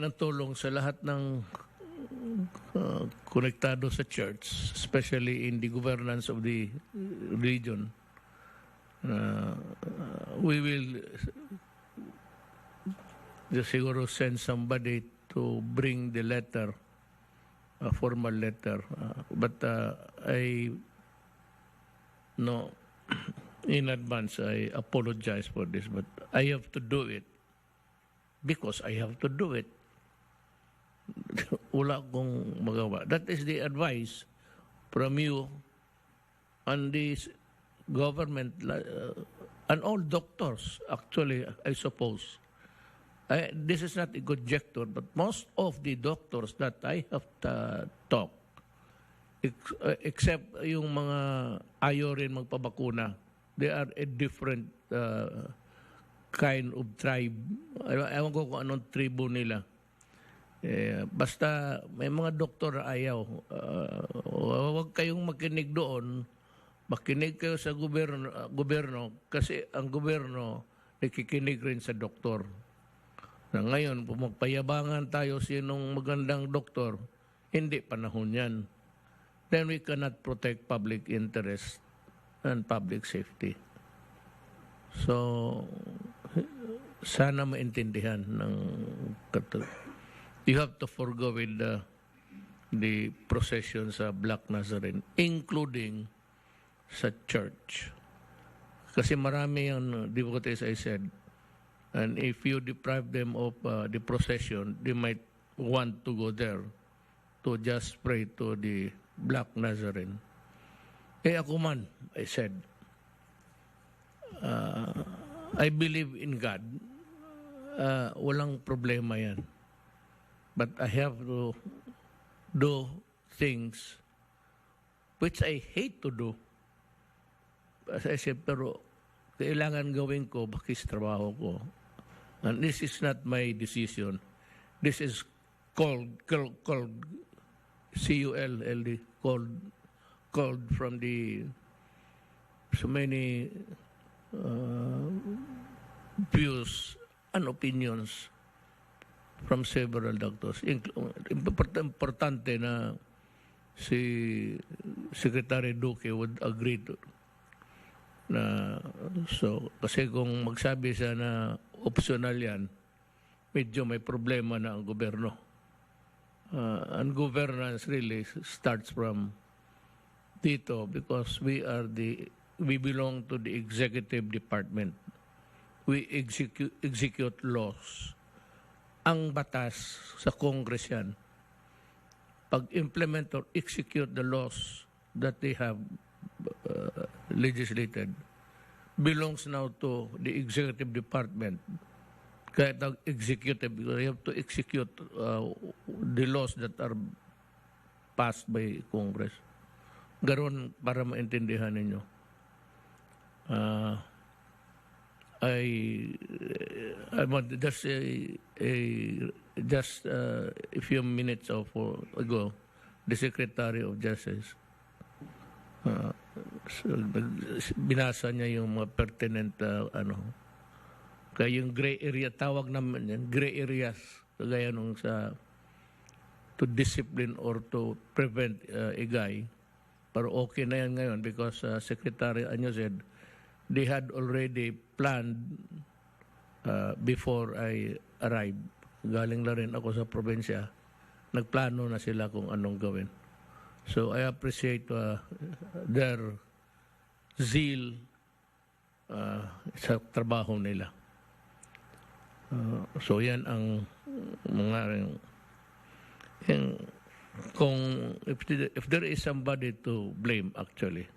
ng tulong sa lahat ng konektado sa church, especially in the governance of the religion. We will siguro send somebody to bring the letter, a formal letter. But I know in advance, I apologize for this, but I have to do it because I have to do it. Wala akong magawa. That is the advice from you and the government and all doctors, actually, I suppose. This is not a conjecture, but most of the doctors that I have talked except yung mga ayaw rin magpabakuna. They are a different kind of tribe. Ewan ko kung anong tribo nila. Basta may mga doktor na ayaw. Huwag kayong makinig doon. Makinig kayo sa gobyerno kasi ang gobyerno nakikinig rin sa doktor. Na ngayon, kung magpayabangan tayo sinong magandang doktor, hindi panahon yan. Then we cannot protect public interest and public safety. So, sana maintindihan ng you have to forgo with the procession sa Black Nazarene, including sa church. Kasi marami yung devotees, I said, and if you deprive them of the procession, they might want to go there to just pray to the Black Nazarene. Ako man, I said, I believe in God. Walang problema yan. But I have to do things which I hate to do. As I said, pero kailangan gawin ko bakit trabaho ko. And this is not my decision. This is called C-U-L-L-D, called from the so many views and opinions from several doctors. Importante na si Secretary Duque would agree to na so kasi kung magsabi siya na optional yan, medyo may problema na ang gobyerno. And governance really starts from dito because we belong to the executive department. We execute laws. Ang batas sa Congress yan. Pag-implement or execute the laws that they have legislated belongs now to the executive department. Kaya executive, because you have to execute the laws that are passed by Congress. Garon para maintindihan ninyo. I want just a few minutes ago, the Secretary of Justice binasa niya yung mga pertinent kaya yung gray area, tawag naman yan, gray areas, kagaya nung sa to discipline or to prevent a guy. Pero okay na yan ngayon because Secretary Anyo said they had already planned before I arrived. Galing na rin ako sa probinsya. Nagplano na sila kung anong gawin. So I appreciate their zeal sa trabaho nila. So yan ang mga kung if there is somebody to blame actually,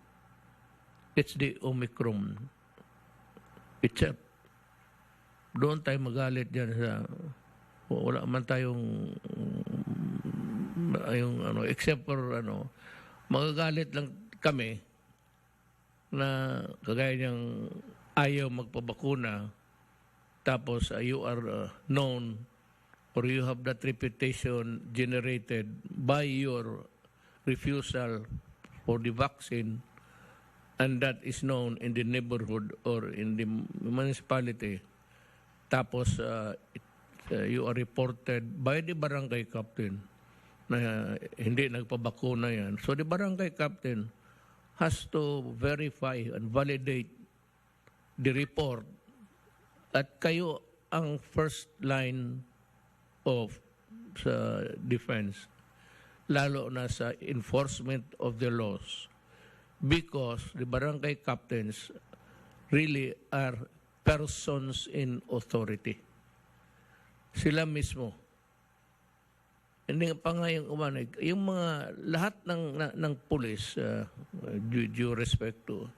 it's the Omicron itself. Doon tayo magalit dyan sa wala man tayong except for magagalit lang kami na kagaya niyang ayaw magpabakuna tapos you are known or you have that reputation generated by your refusal for the vaccine and that is known in the neighborhood or in the municipality tapos you are reported by the barangay captain na hindi nagpabakuna yan. So the barangay captain has to verify and validate the report at kayo ang first line of sa defense lalo na sa enforcement of the laws because the barangay captains really are persons in authority. Sila mismo. Hindi pa nga yung umanig. Yung mga lahat ng police, due respect to,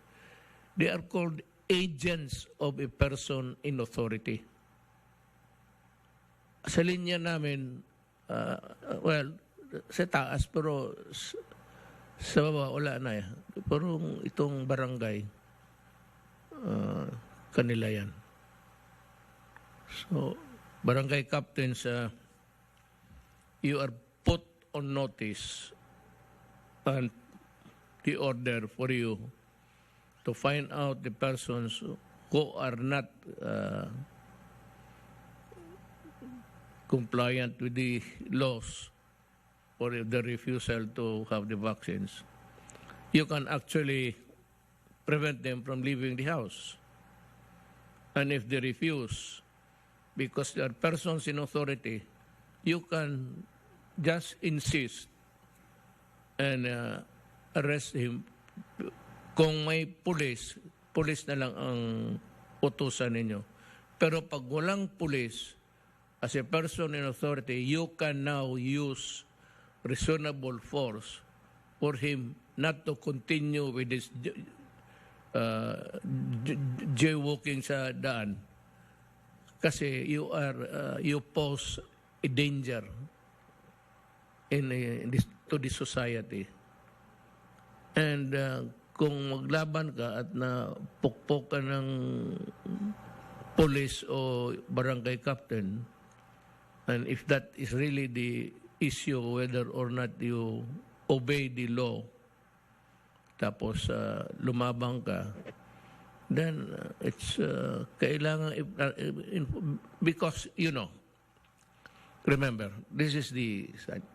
they are called agents of a person in authority. Sa linya namin, well, sa taas, pero Sa baba, wala na eh. Pero itong barangay, kanila yan. So, barangay captains, you are put on notice and the order for you to find out the persons who are not compliant with the laws or the refusal to have the vaccines. You can actually prevent them from leaving the house. And if they refuse, because they are persons in authority, you can just insist and arrest him. Kung may pulis na lang ang utusan ninyo. Pero pag walang pulis, as a person in authority, you can now use reasonable force for him not to continue with this jaywalking sa daan. Kasi you pose a danger to the society. And kung maglaban ka at napukpok ka ng police o barangay captain, and if that is really the issue, whether or not you obey the law, tapos lumabang ka, then it's kailangan, because, remember, this is the side.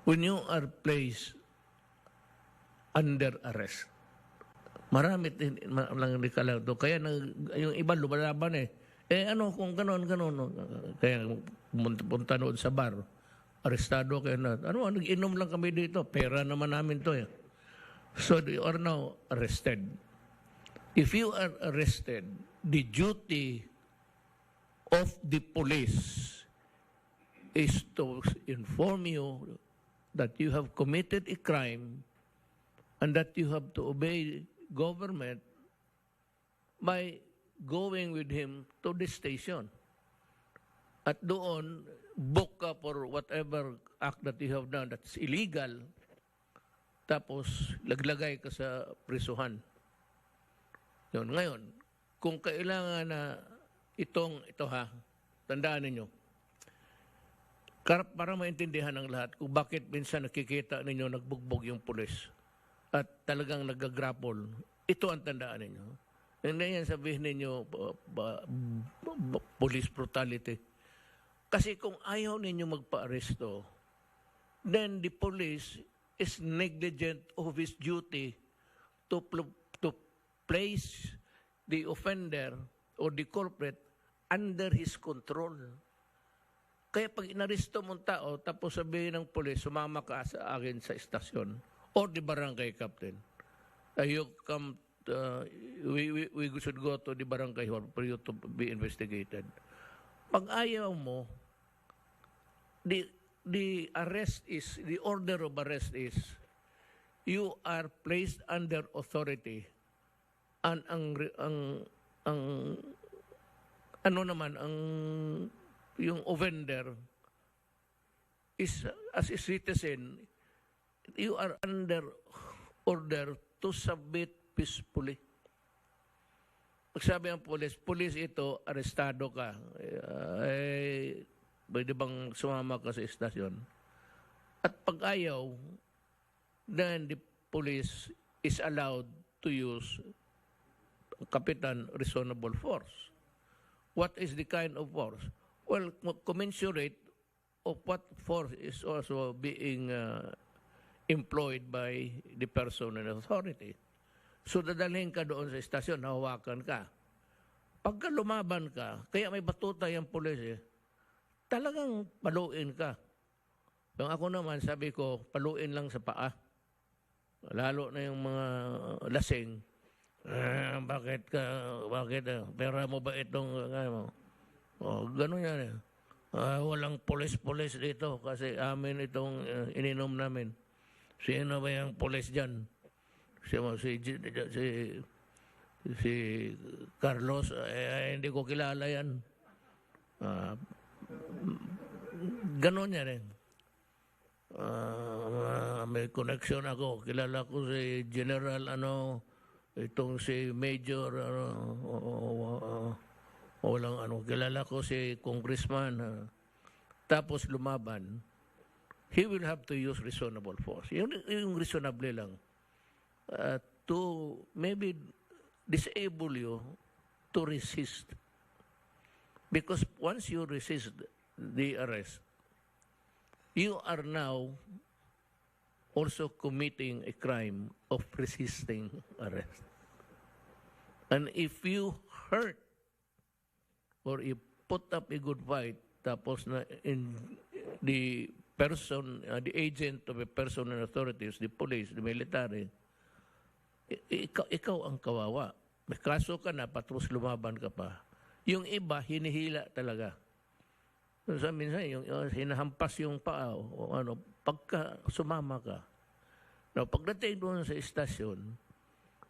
When you are placed under arrest, marami lang to. Kaya yung iba lumalaban eh. Kung ganon. Kaya punta noon sa bar, arestado kayo na. Nag-inom lang kami dito. Pera naman namin to eh. So you are now arrested. If you are arrested, the duty of the police is to inform you that you have committed a crime and that you have to obey government by going with him to the station. At doon, book ka for whatever act that you have done that's illegal, tapos laglagay ka sa prisuhan. Yun. Ngayon, kung kailangan na ito tandaan ninyo, para maintindihan ng lahat kung bakit minsan nakikita ninyo nagbugbog yung pulis at talagang nagagrapol, ito ang tandaan ninyo. Hindi yan sabihin ninyo police brutality. Kasi kung ayaw ninyo magpa-aresto, then the police is negligent of his duty to place the offender or the culprit under his control. Kaya pag inaresto mong tao, tapos sabihin ng police, sumama ka sa akin sa istasyon or the barangay captain. You come, we should go to the barangay hall for you to be investigated. Pag ayaw mo, the arrest is, the order of arrest is, you are placed under authority. And yung offender is, as a citizen, you are under order to submit peacefully. Pag sabi ang police ito, arestado ka. Pwede bang sumama ka sa istasyon? At pag ayaw, then the police is allowed to use kapitan reasonable force. What is the kind of force? Well, commensurate of what force is also being employed by the person in authority. So dadalhin ka doon sa istasyon, hawakan ka. Pagka lumaban ka, kaya may batuta yung pulis talagang paluin ka. Yung ako naman, sabi ko, paluin lang sa paa. Lalo na yung mga lasing. Bakit? Pera mo ba itong, gano'n yan walang pulis dito kasi amin itong ininom namin. Sino ba yung pulis dyan? Si Carlos, hindi ko kilala yan. Ganon yan may connection ako. Kilala ko si General, itong si Major, walang kilala ko si Congressman, tapos lumaban, he will have to use reasonable force. Yung reasonable lang. To maybe disable you to resist. Because once you resist the arrest, you are now also committing a crime of resisting arrest. And if you hurt or you put up a good fight, tapos na in the person, the agent of a person in authorities, the police, the military, ikaw ang kawawa. May kaso ka na, patros lumaban ka pa. Yung iba, hinihila talaga. So, minsan, yung hinahampas yung paa o pagka sumama ka. Now, pagdating doon sa istasyon,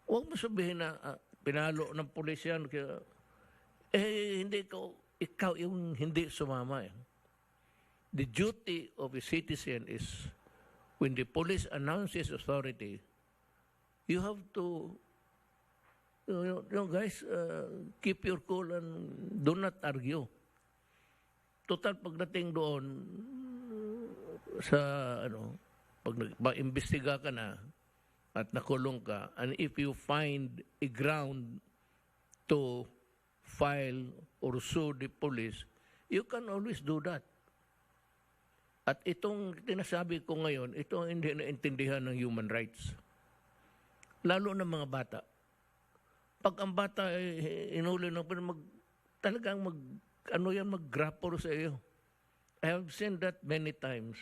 huwag mo sabihin na pinalo ng pulis yan. Hindi ikaw yung hindi sumama. The duty of a citizen is when the police announces authority, you have to, guys, keep your cool and do not argue. Total pagdating doon sa pag nag-imbestiga ka na at nakulong ka, and if you find a ground to file or sue the police, you can always do that. At itong tinasabi ko ngayon, ito hindi naintindihan ng human rights. Lalo ng mga bata. Pag ang bata ay inuli ng talagang mag-grapple sa iyo. I have seen that many times.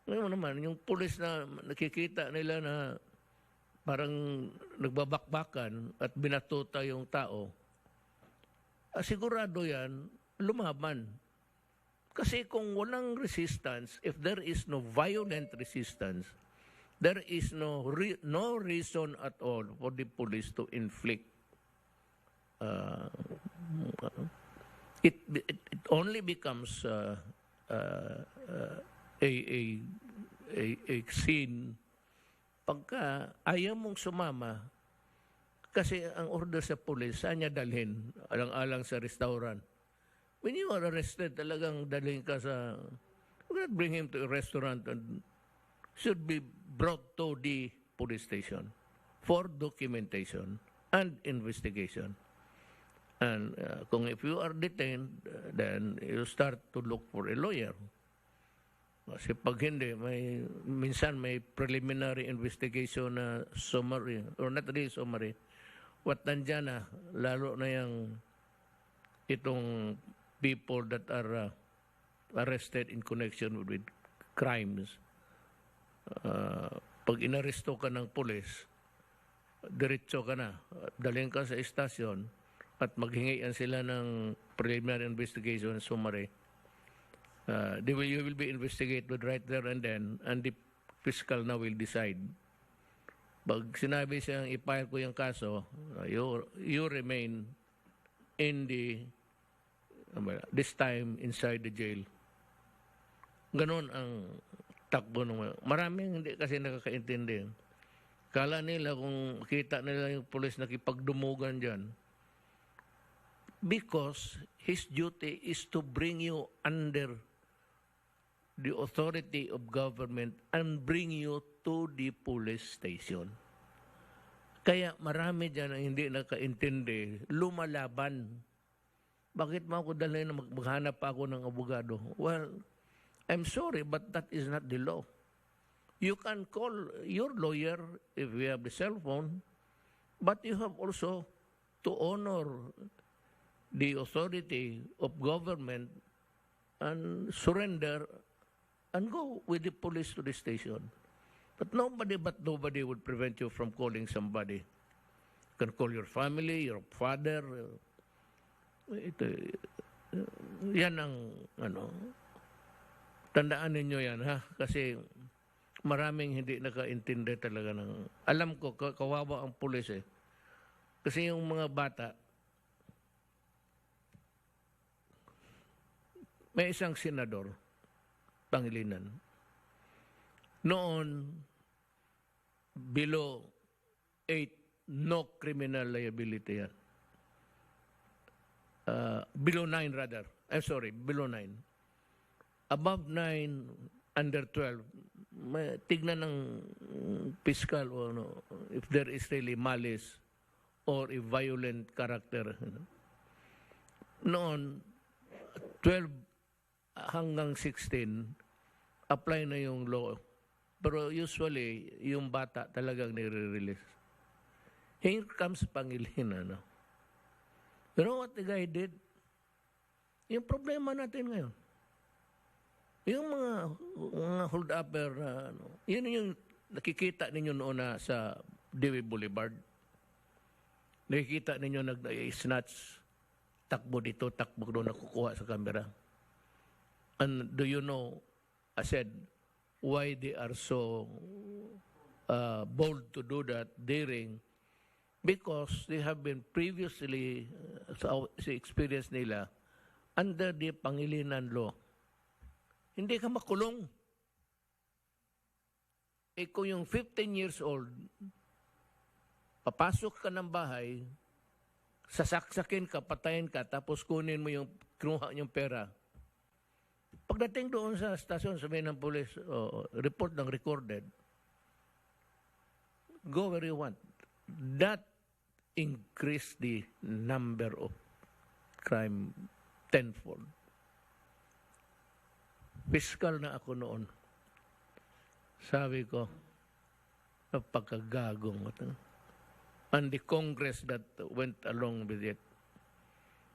Ngayon naman, yung pulis na nakikita nila na parang nagbabakbakan at binatuta yung tao, sigurado yan, lumaban. Kasi kung walang resistance, if there is no violent resistance, there is no reason at all for the police to inflict. It only becomes a sin pagka ayaw mong sumama kasi ang order sa police, saan niya dalhin? Alang-alang sa restaurant. When you are arrested, talagang dalhin ka sa, you cannot bring him to a restaurant and should be brought to the police station for documentation and investigation. And kung if you are detained, then you start to look for a lawyer. Kasi pag hindi, minsan may preliminary investigation na summary, or not really summary, what nandyan na, lalo na yung itong people that are arrested in connection with crimes. Pag inaresto ka ng pulis, diretso ka na, dalhin ka sa istasyon, at maghingian sila ng preliminary investigation summary. You will be investigated right there and then, and the fiscal now will decide. Pag sinabi siyang i-file ko yung kaso, you remain in this time inside the jail. Ganon ang takbo ng maraming hindi kasi nakakaintindi. Kala nila kung kita nila yung pulis nakipagdumugan dyan, because his duty is to bring you under the authority of government and bring you to the police station. Kaya marami dyan ang hindi nakaintindi, lumalaban. Bakit mo ako dalhin na maghanap pa ako ng abogado? Well, I'm sorry, but that is not the law. You can call your lawyer if you have the cell phone, but you have also to honor the authority of government and surrender and go with the police to the station. But nobody would prevent you from calling somebody. You can call your family, your father. Yan ang tandaan ninyo yan, ha? Kasi maraming hindi nakaintindi talaga ng, alam ko, kawawa ang pulis eh. Kasi yung mga bata, may isang senador, Pangilinan. Noon, below 8, no criminal liability yan. Below 9 rather. I'm sorry, below 9. Above 9, under 12, tignan ng fiscal o ano, if there is really malice or a violent character. Noon, 12 hanggang 16, apply na yung law. Pero usually, yung bata talagang nire-release. Here comes Pangilinan. No? You know what the guy did? Yung problema natin ngayon. Yung mga hold-upper na, yun yung nakikita ninyo noon na sa Dewey Boulevard. Nakikita ninyo nag-snatch, takbo dito, takbo doon, nakukuha sa camera. And do you know, I said, why they are so bold to do that, daring? Because they have been previously, sa experience nila, under the Pangilinan law. Hindi ka makulong. Kung yung 15 years old, papasok ka ng bahay, sasaksakin ka, patayin ka, tapos kunin mo yung kinuha yung pera. Pagdating doon sa stasyon, sabihin ng police, report ng recorded, go where you want. That increase the number of crime tenfold. Fiscal na ako noon. Sabi ko, napakagagong. And the Congress that went along with it.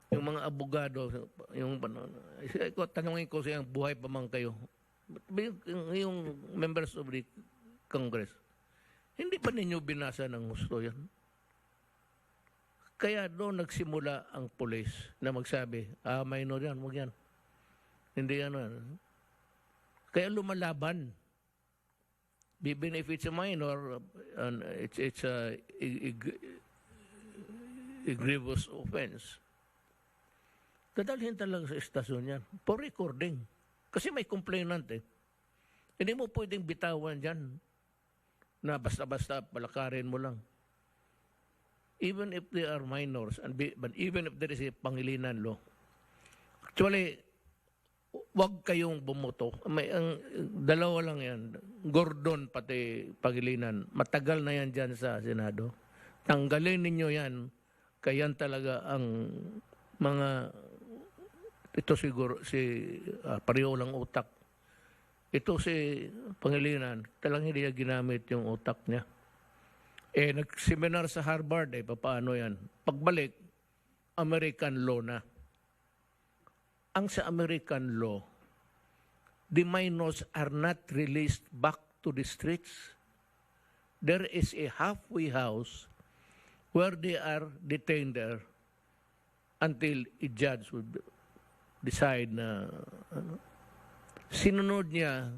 Yung mga abogado, tanongin ko siya, buhay pa man kayo. Yung members of the Congress, hindi pa ninyo binasa ng gusto yan? Kaya doon nagsimula ang pulis na magsabi, minor yan, huwag yan. Hindi yan. Kaya lumalaban. Even if it's a minor, and it's a grievous offense, dadalhin talaga sa estasyon yan for recording. Kasi may complainant eh. Hindi mo pwedeng bitawan dyan na basta-basta palakarin mo lang. Even if they are minors, but even if there is a Pangilinan law. Actually, wag kayong bumoto. Ang dalawa lang yan. Gordon pati Pangilinan. Matagal na yan dyan sa Senado. Tanggalin ninyo yan. Kaya talaga ang mga ito siguro pareho lang utak. Ito si Pangilinan, talagang hindi niya ginamit yung utak niya. Nag-seminar sa Harvard, paano yan? Pagbalik, American law na. Ang sa American law, the minors are not released back to the streets. There is a halfway house where they are detained there until a judge would decide na sinunod niya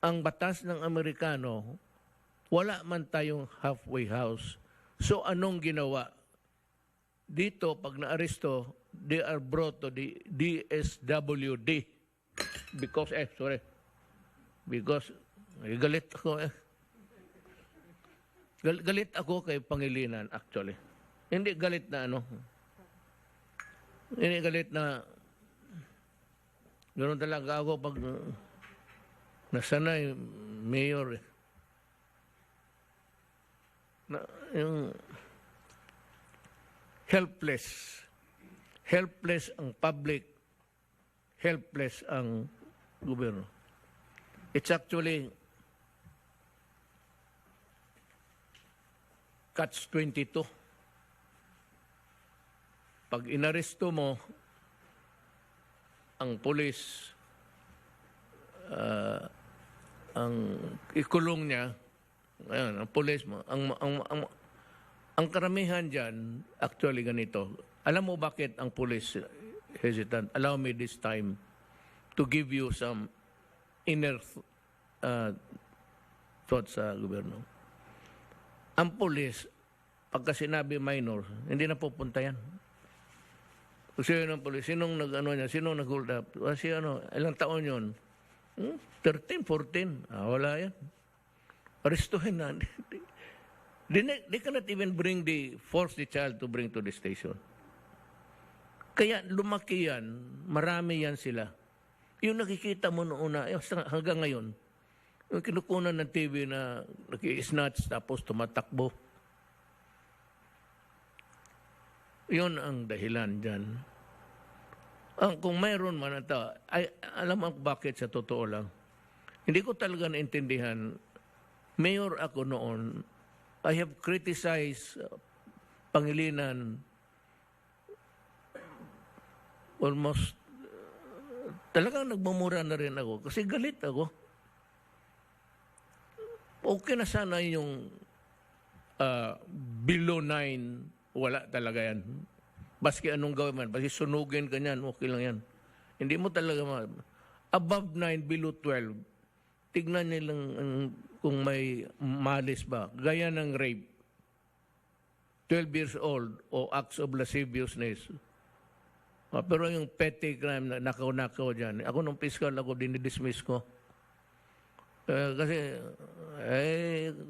ang batas ng Amerikano, wala man tayong halfway house. So anong ginawa? Dito, pag na-aresto, they are brought to the DSWD. Because galit ako Galit ako kay Pangilinan, actually. Hindi galit na Hindi galit na ganoon talaga ako pag nasanay, mayor yung helpless ang public, helpless ang gobyerno. It's actually catch-22. Pag inaresto mo ang pulis, ang ikulong niya, ayan, ang pulis mo, ang karamihan dyan, actually ganito. Alam mo bakit ang pulis hesitant? Allow me this time to give you some inner thoughts sa gobyerno. Ang pulis, pagka sinabi minor, hindi na pupunta yan. Kasi yun ang pulis, sinong nag-hold up? Kasi ilang taon yun? 13, 14. Wala yan. Arestuhin na. They cannot even force the child to bring to the station. Kaya lumaki yan, marami yan sila. Yung nakikita mo noon na, hanggang ngayon, yung kinukunan ng TV na naki-snatch tapos tumatakbo. Yun ang dahilan dyan. Kung mayroon man ito, alam mo bakit sa totoo lang. Hindi ko talaga naintindihan. Mayor ako noon, I have criticized Pangilinan almost, talagang nagmumura na rin ako kasi galit ako. Okay na sana yung below 9, wala talaga yan. Baski anong gawin man, baski sunugin ka niyan, okay lang yan. Hindi mo talaga above 9, below 12, tignan nilang kung may malis ba. Gaya ng rape, 12 years old o acts of lasciviousness. Pero yung petty crime na nakaw-nakaw dyan, ako nung fiscal ako, dinidismiss ko. Kasi,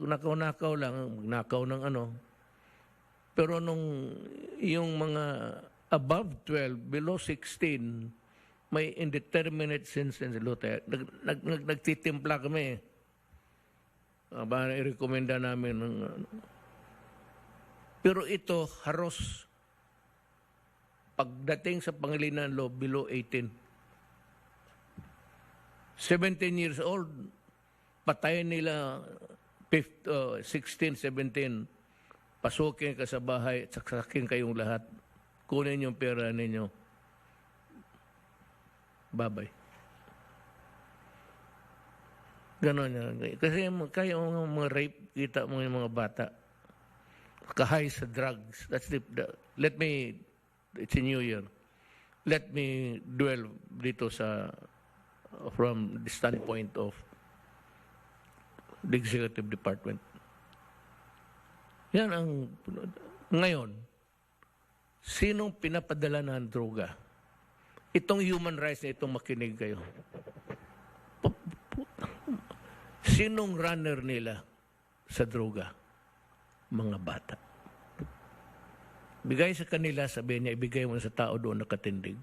nakaw-nakaw lang, nakaw ng ano. Pero nung yung mga above 12, below 16, may indeterminate sentence. Nagtitimpla kami. I-recommenda namin. Pero ito, haros. Pagdating sa Pangilinan Law, below 18. 17 years old, patayin nila 16, 17. Pasukin ka sa bahay, saksakin kayong lahat. Kunin yung pera ninyo. Babay. Ganon yan. Kasi kayo mga rape, kita mo yung mga bata. Kahay sa drugs. Let me, it's a new year. Let me dwell dito from the standpoint of the executive department. Yan ang, ngayon, sinong pinapadala ng droga? Itong human rights na itong makinig kayo. Sinong runner nila sa droga? Mga bata. Bigay sa kanila, sabi niya, ibigay mo sa tao doon nakatindig.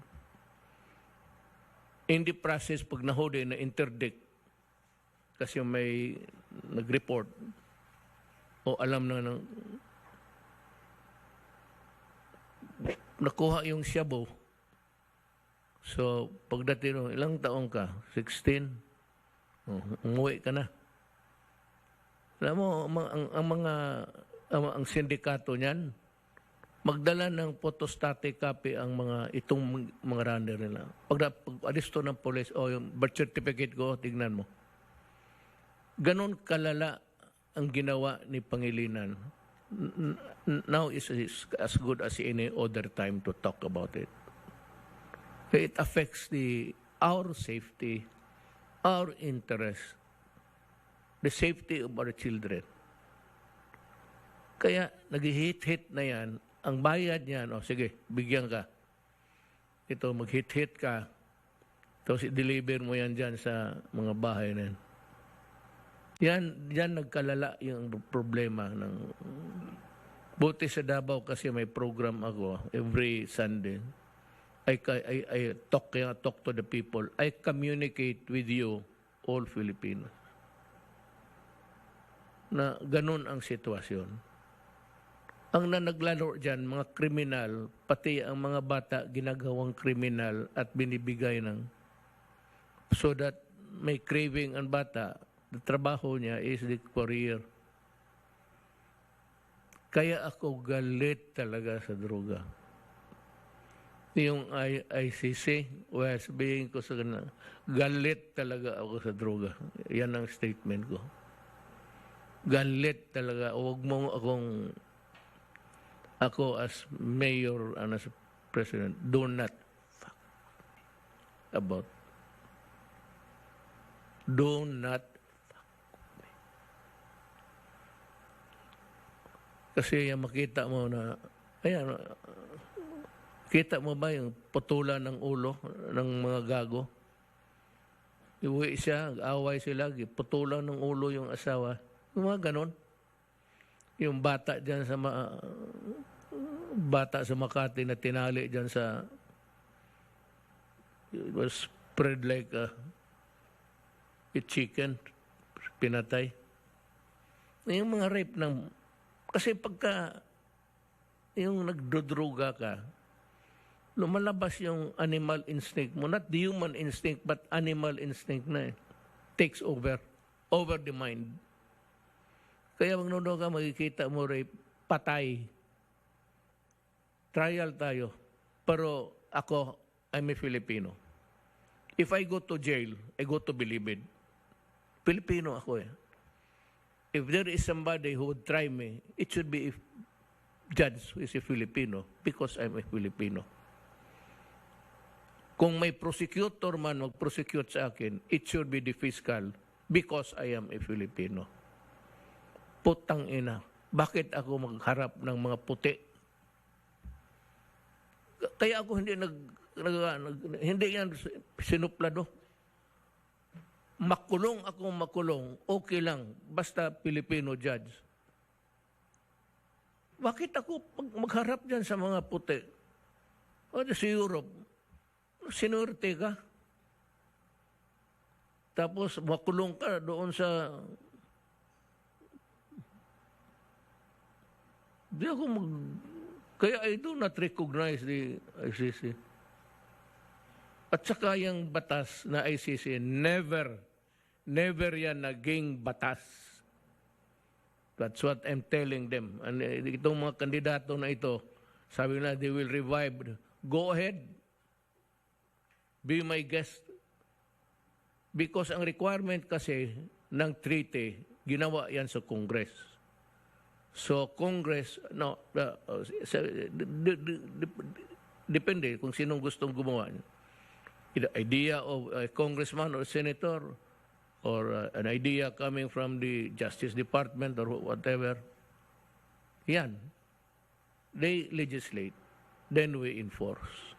In the process, pag nahuli na interdict, kasi may nag-report, o alam na ng nakuha yung shabu. So, pagdating nung ilang taong ka? 16? Umuwi ka na. Alam mo, ang sindikato niyan, magdala ng photostatic copy ang itong mga runner nila. Pag alisto ng police, yung birth certificate ko, tignan mo. Ganon kalala ang ginawa ni Pangilinan. Now is as good as any other time to talk about it. It affects our safety, our interest, the safety of our children. Kaya nag-hit-hit na yan. Ang bayad niyan, sige, bigyan ka. Ito, mag-hit-hit ka. Tapos i-deliver mo yan dyan sa mga bahay na yan. Yan nagkalala yung problema ng buti sa Davao kasi may program ako every Sunday. I talk to the people. I communicate with you, all Filipinos. Na ganun ang sitwasyon. Ang naglaro dyan, mga kriminal, pati ang mga bata ginagawang kriminal at binibigay ng so that may craving ang bata. The trabaho niya is the career. Kaya ako galit talaga sa droga. Yung ICC, sabihin ko sa kanila, galit talaga ako sa droga. Yan ang statement ko. Galit talaga. Huwag mo ako as mayor and as president, do not fuck about. Do not kasi makita mo na, ayan, kita mo ba yung putulan ng ulo ng mga gago? Iuwi siya, away sila, putulan ng ulo yung asawa. Yung mga ganon. Yung bata dyan sa bata sa Makati na tinali dyan sa it was spread like a chicken, pinatay. Yung mga rape ng kasi pagka yung nagdodroga ka, lumalabas yung animal instinct mo, not the human instinct but animal instinct na takes over the mind. Kaya pag nuno ka, makikita mo rape, patay. Trial tayo. Pero ako, I'm a Filipino. If I go to jail, I go to believe it. Filipino ako eh. If there is somebody who would try me, it should be a judge who is a Filipino because I'm a Filipino. Kung may prosecutor man mag-prosecute sa akin, it should be the fiscal because I am a Filipino. Putang ina, bakit ako magharap ng mga puti? Kaya ako hindi yan sinuplado. Makulong ako makulong, okay lang, basta Filipino judge. Bakit ako magharap dyan sa mga puti? O sa Europe, sinurte ka. Tapos makulong ka doon sa di ako kaya I do not recognize the ICC. At saka yung batas na ICC, never yan naging batas. That's what I'm telling them. And itong mga kandidato na ito, sabi na they will revive. Go ahead. Be my guest. Because ang requirement kasi ng treaty, ginawa yan sa Congress. So Congress, no, depende kung sinong gustong gumawa. The idea of a congressman or senator or an idea coming from the Justice Department or whatever, yan. They legislate, then we enforce.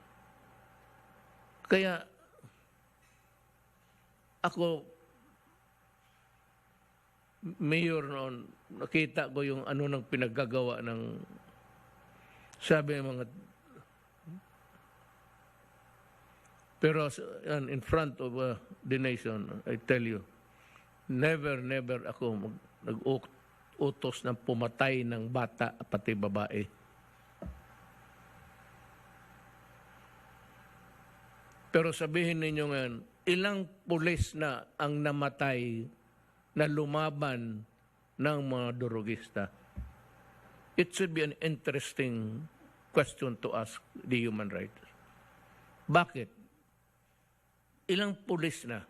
Kaya ako, mayor noon, nakita ko yung ano nang pinaggagawa ng sabi ng mga pero in front of the nation, I tell you, never ako nag-utos ng pumatay ng bata pati babae. Pero sabihin ninyo ngayon, ilang pulis na ang namatay na lumaban ng mga durugista? It should be an interesting question to ask the human rights. Bakit? Ilang pulis na?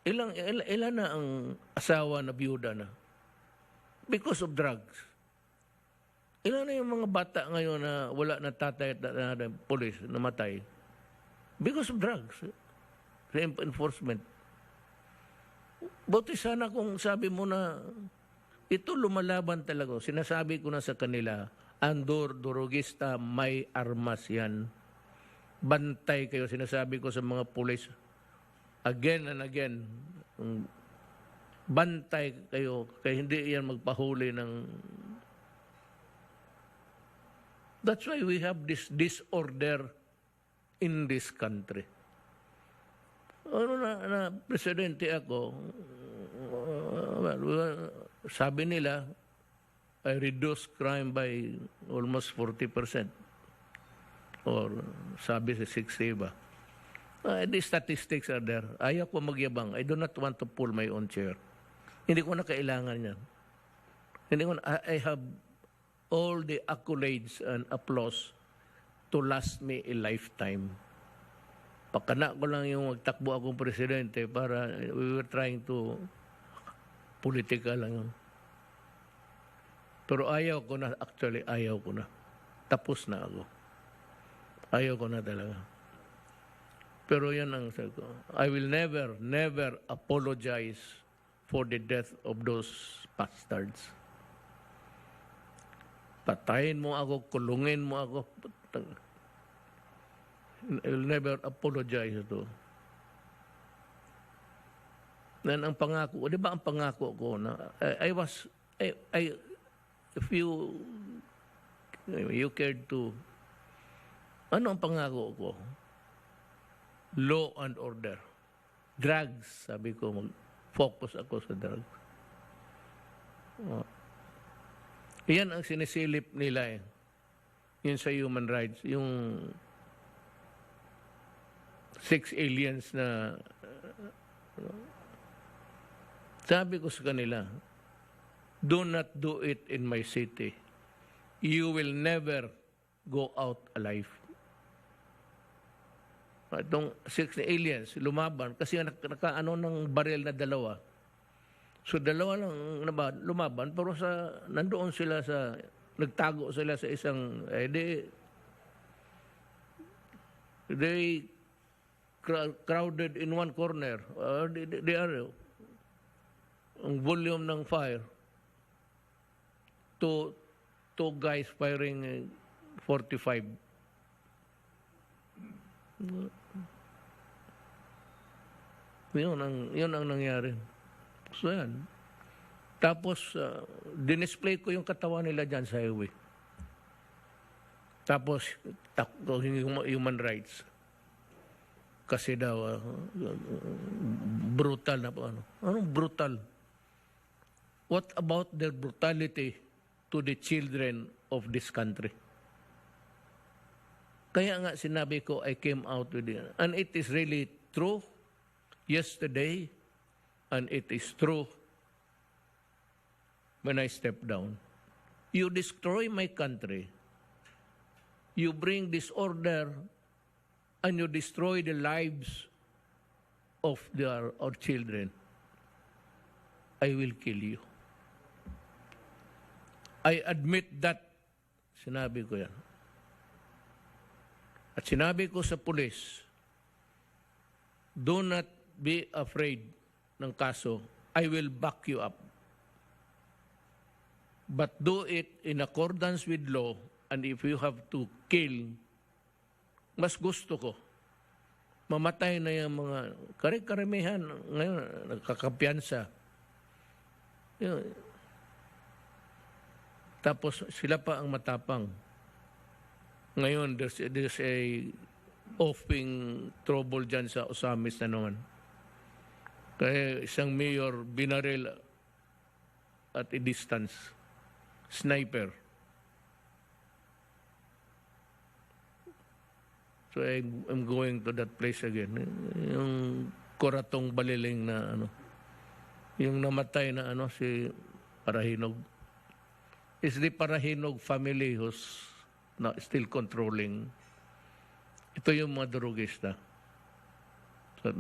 Ilan na ang asawa na biyuda na? Because of drugs. Ilan na yung mga bata ngayon na wala na tatay at na pulis namatay? Because of drugs. Enforcement. Buti sana kung sabi mo na ito lumalaban talaga. Sinasabi ko na sa kanila, ang durugista may armas yan. Bantay kayo, sinasabi ko sa mga pulis. Again and again, bantay kayo, kaya hindi yan magpahuli ng... That's why we have this disorder in this country. Ano na presidente ako, sabi nila, I reduce crime by almost 40%. Or sabi sa 60 ba? The statistics are there. Ayaw ko magyabang. I do not want to pull my own chair. Hindi ko na kailangan yan. I have all the accolades and applause to last me a lifetime. Pagkana ko lang yung magtakbo akong presidente para we were trying to politika lang yun. Pero ayaw ko na, actually ayaw ko na. Tapos na ako. Ayaw ko na talaga. Pero yan ang sabi ko. I will never apologize for the death of those bastards. Patayin mo ako, kulungin mo ako. I will never apologize to. Then ang pangako, di ba ang pangako ko na if you cared to, ano ang pangako ko? Law and order. Drugs, sabi ko, mag-focus ako sa drugs. Yan ang sinisilip nila eh. Yun sa human rights. Yung 6 aliens na sabi ko sa kanila, do not do it in my city. You will never go out alive. Itong 6 aliens, lumaban, kasi nakaano ng baril na dalawa. So dalawa lang lumaban, pero nandoon sila nagtago sila sa isang, they crowded in one corner. They are, ang volume ng fire, two guys firing 45. Yun ang nangyari. So yan. Tapos, dinisplay ko yung katawan nila dyan sa highway. Tapos, human rights. Kasi daw, brutal na po. Anong brutal? What about their brutality to the children of this country? Kaya nga sinabi ko, I came out with it. And it is really true yesterday, and it is true when I step down. You destroy my country. You bring disorder, and you destroy the lives of our children. I will kill you. I admit that. Sinabi ko yan. At sinabi ko sa pulis, do not be afraid ng kaso. I will back you up. But do it in accordance with law, and if you have to kill, mas gusto ko, mamatay na yung mga karamihan ngayon, nagkakapiyansa. Tapos sila pa ang matapang. Ngayon, there's a offing trouble dyan sa Osamis na naman. Kaya isang mayor binaril at a distance. Sniper. So I'm going to that place again. Yung Coratong Baliling na yung namatay na si Parahinog. It's the Parahinog family who's still controlling. Ito yung mga drugista. So,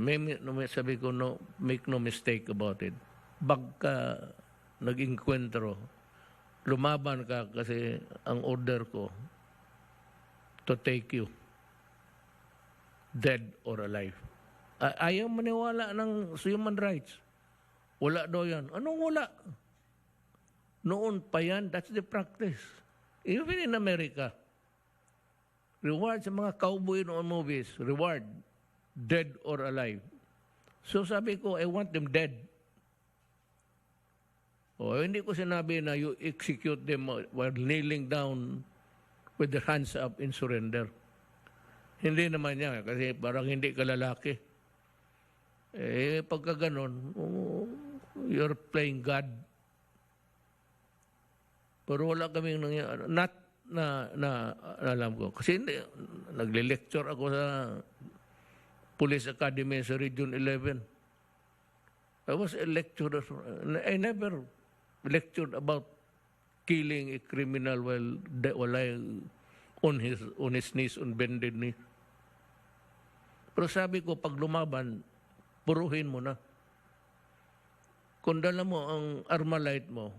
sabi ko, make no mistake about it. Bagka nag-inkwentro, lumaban ka kasi ang order ko to take you dead or alive. Ayaw maniwala ng human rights. Wala daw yan. Anong wala? Noon pa yan, that's the practice. Even in America, reward sa mga cowboy noon movies, reward, dead or alive. So sabi ko, I want them dead. Hindi ko sinabi na you execute them while kneeling down with their hands up in surrender. Hindi naman niya, kasi parang hindi ka lalaki. Pagka ganon, you're playing God. Pero wala kaming nangyari. Not na alam ko. Kasi nagle-lecture ako sa Police Academy sa Region 11. I was a lecturer. I never lectured about killing a criminal while on his knees, on bended knee. Pero sabi ko, pag lumaban, puruhin mo na. Kung dala mo ang Armalite mo,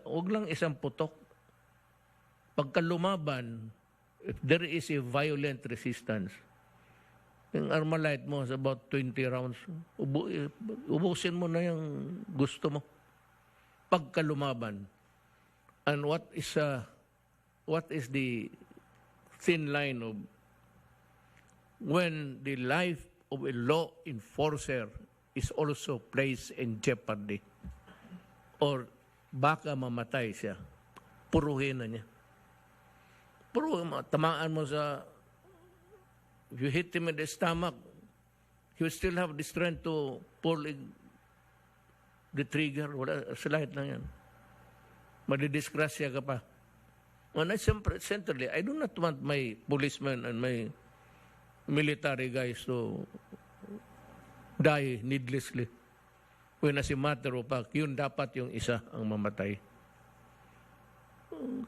huwag lang isang putok. Pagka lumaban, if there is a violent resistance, yung Armalite mo is about 20 rounds, ubusin mo na yung gusto mo. Pagka lumaban. And what is the thin line of when the life of a law enforcer is also placed in jeopardy or baka mamatay siya, puruhin na niya. Tamaan mo sa, if you hit him in the stomach, he will still have the strength to pull the trigger. Wala, sa lahat lang yan. Madidisgrasya ka pa. And centrally, I do not want my policemen and my military guys to die needlessly. When as a matter of fact, yun dapat yung isa ang mamatay.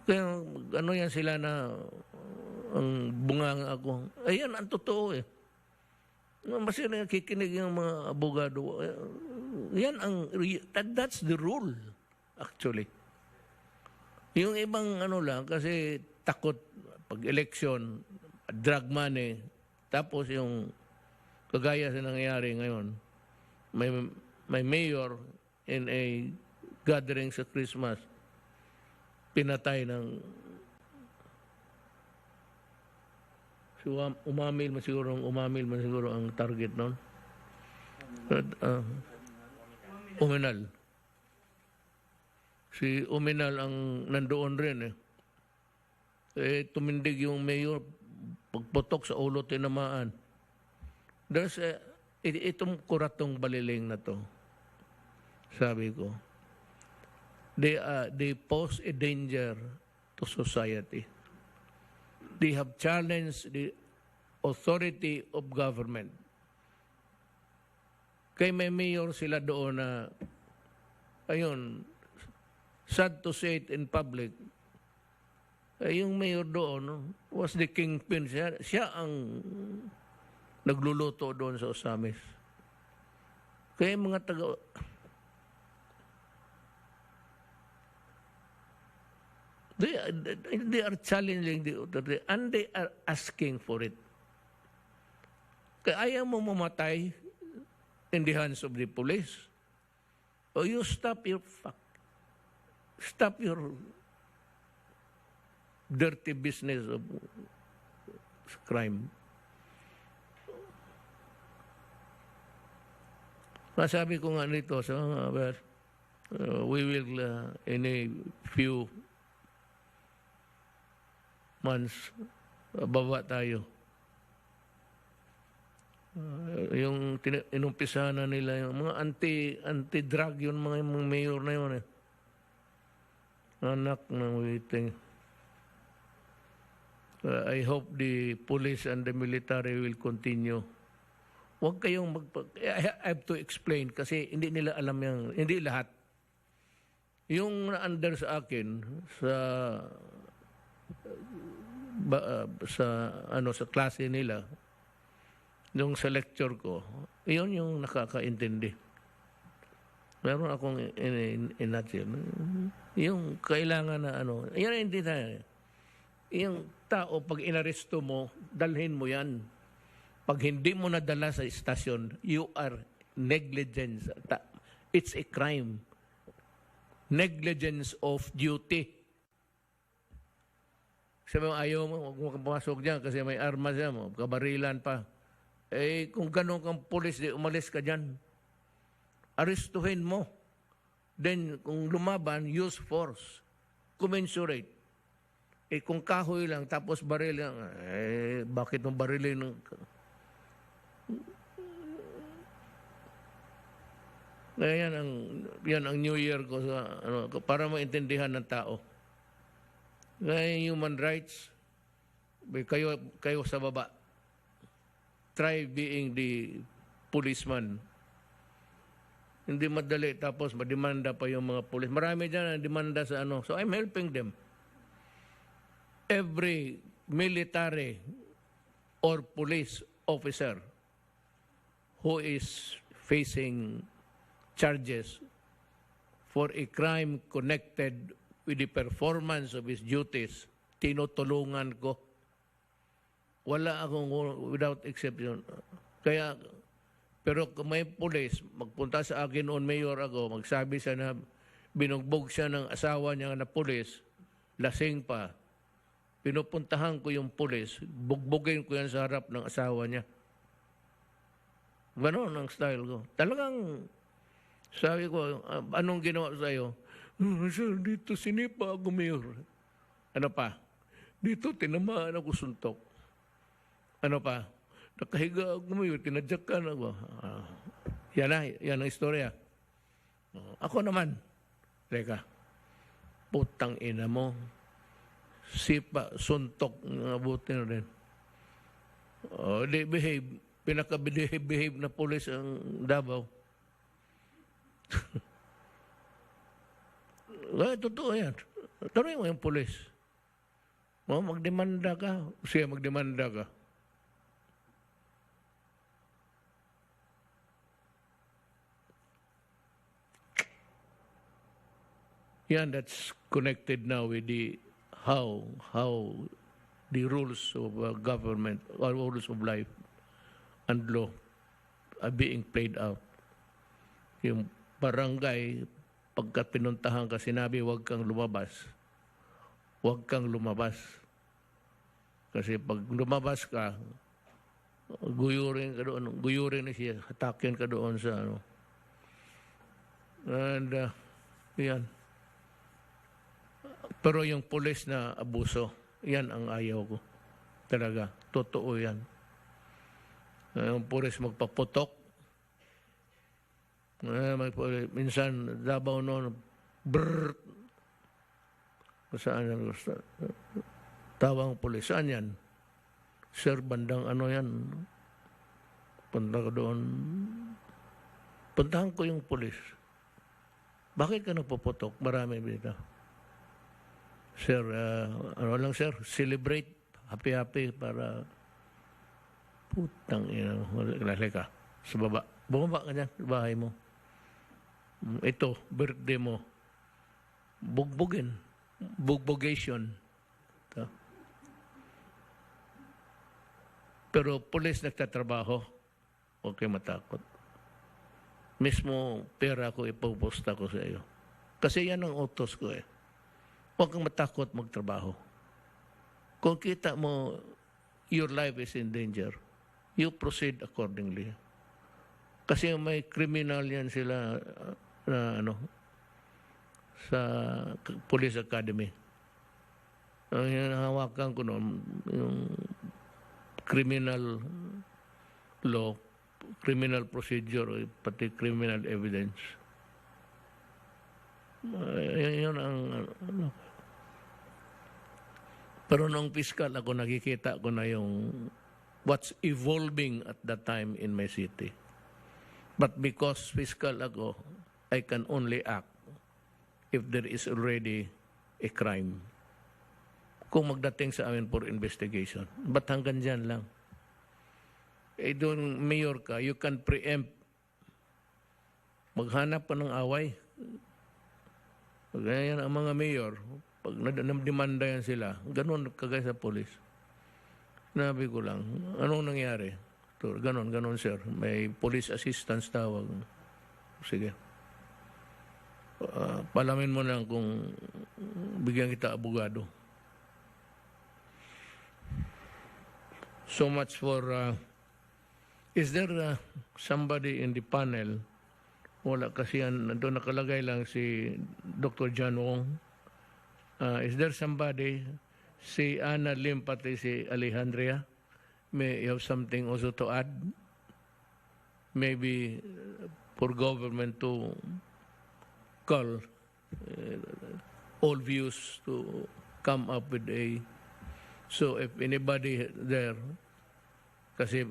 Kaya ano yan sila na ang bunganga ako. Ayan, ang totoo eh. Mas yun kikinig yung mga abogado. Yan that's the rule actually. Yung ibang ano lang, kasi takot pag election, drug money, tapos yung kagaya sa nangyayari ngayon, may mayor in a gathering sa Christmas, pinatay ng umamil man siguro ang target noon. Uminal. Si Uminal ang nandoon rin eh. Tumindig yung mayor, pagputok sa ulo, tinamaan. There's itong kuratong baliling na to, sabi ko, they pose a danger to society. They have challenged the authority of government. Kay may mayor sila doon na, ayun, sad to say it in public, yung mayor doon was the kingpin. Siya ang nagluluto doon sa Osamis. Kaya mga taga... They are challenging the authority and they are asking for it. Kaya ayaw mo mamatay in the hands of the police. O you stop your dirty business of crime. Masabi ko nga nito sa mga we will in a few months baba tayo. Yung inumpisahan na nila yung mga anti-drug yun, mga mayor na yun eh. Anak ng waiting. I hope the police and the military will continue. Huwag kayong I have to explain kasi hindi nila alam yan. Hindi lahat. Yung under sa akin sa klase nila, yung sa lecture ko, iyon yung nakakaintindi. Meron akong in-nutshell. Yung kailangan na yan hindi na. Yung tao, pag inaresto mo, dalhin mo yan. Pag hindi mo nadala sa istasyon, you are negligence. It's a crime. Negligence of duty. Sabi mo, ayaw mo, huwag mo kang pumasok dyan kasi may armas yan mo, kabarilan pa. Kung ganun kang pulis, di umalis ka dyan. Arestuhin mo. Then, kung lumaban, use force. Commensurate. Kung kahoy lang, tapos baril lang, bakit mong barilin? Kaya yan ang New Year ko para maintindihan ng tao. Kaya human rights, kayo sa baba. Try being the policeman. Hindi madali, tapos mademanda pa yung mga pulis. Marami dyan ang demanda sa So I'm helping them. Every military or police officer who is facing charges for a crime connected with the performance of his duties, tinutulungan ko. Wala akong without exception. Kaya, pero kung may pulis, magpunta sa akin on mayor ako, magsabi siya na binugbog siya ng asawa niya na pulis, lasing pa, pinupuntahan ko yung pulis, bugbugin ko yan sa harap ng asawa niya. Ganon ang style ko. Talagang, sabi ko, anong ginawa sa'yo? Sir, dito sinipa ako, Mayor. Ano pa? Dito tinamaan ako suntok. Ano pa? Nakahiga ako, Mayor. Tinadyakan ako. Yan ang istorya. Ako naman, teka, putang ina mo. Sipa, suntok, abuti na rin. They behave. Pinaka-behave na pulis ang Davao. Totoo yan. Tanong mo yung pulis. Magdemanda ka. Siya magdemanda ka. Yan, that's connected now with the how the rules of government or rules of life and law are being played out. Yung barangay, pagka pinuntahan ka, sinabi, huwag kang lumabas. Huwag kang lumabas. Kasi pag lumabas ka, guyurin ka doon, guyurin na siya, hatakin ka doon sa ano. And, yan. Pero yung pulis na abuso, yan ang ayaw ko. Talaga, totoo yan. Yung pulis magpaputok. Minsan, Davao noon, brrrr. Saan yan? Tawang pulis. Saan yan? Sir, bandang ano yan? Punta ko doon. Puntahan ko yung pulis. Bakit ka nagpaputok? Marami dito. Sir, ano lang sir, celebrate, happy-happy para putang ina, lalaki ka sa baba. Bumaba ka dyan, sa bahay mo. Ito, birthday mo. Bugbugin. Bugbugation. Ito. Pero pulis nagtatrabaho, huwag kayo matakot. Mismo pera ko ipuposta ko sa iyo. Kasi yan ang utos ko eh. Huwag kang matakot magtrabaho. Kung kita mo, your life is in danger, you proceed accordingly. Kasi may criminal yan sila na ano, sa Police Academy. Ang hinahawakan ko noon, yung criminal law, criminal procedure, pati criminal evidence. Yun ang ano. Pero nung fiscal ako, nakikita ko na yung what's evolving at that time in my city. But because fiscal ako, I can only act if there is already a crime. Kung magdating sa amin for investigation. But hanggang dyan lang. Eh doon, mayor ka, you can preempt. Maghanap pa ng away. Ganyan ang mga mayor, pag nademanda yan sila, ganun kagaya sa polis. Sinabi ko lang, anong nangyari? Ganun sir. May police assistance tawag. Sige. Palamin mo lang kung bigyan kita abogado. So much for, is there somebody in the panel? Wala kasi yan, doon nakalagay lang si Dr. John Wong. Is there somebody, si Ana Lim pati si Alejandria, may you have something also to add? Maybe for government to call all views to come up with a, so if anybody there, kasi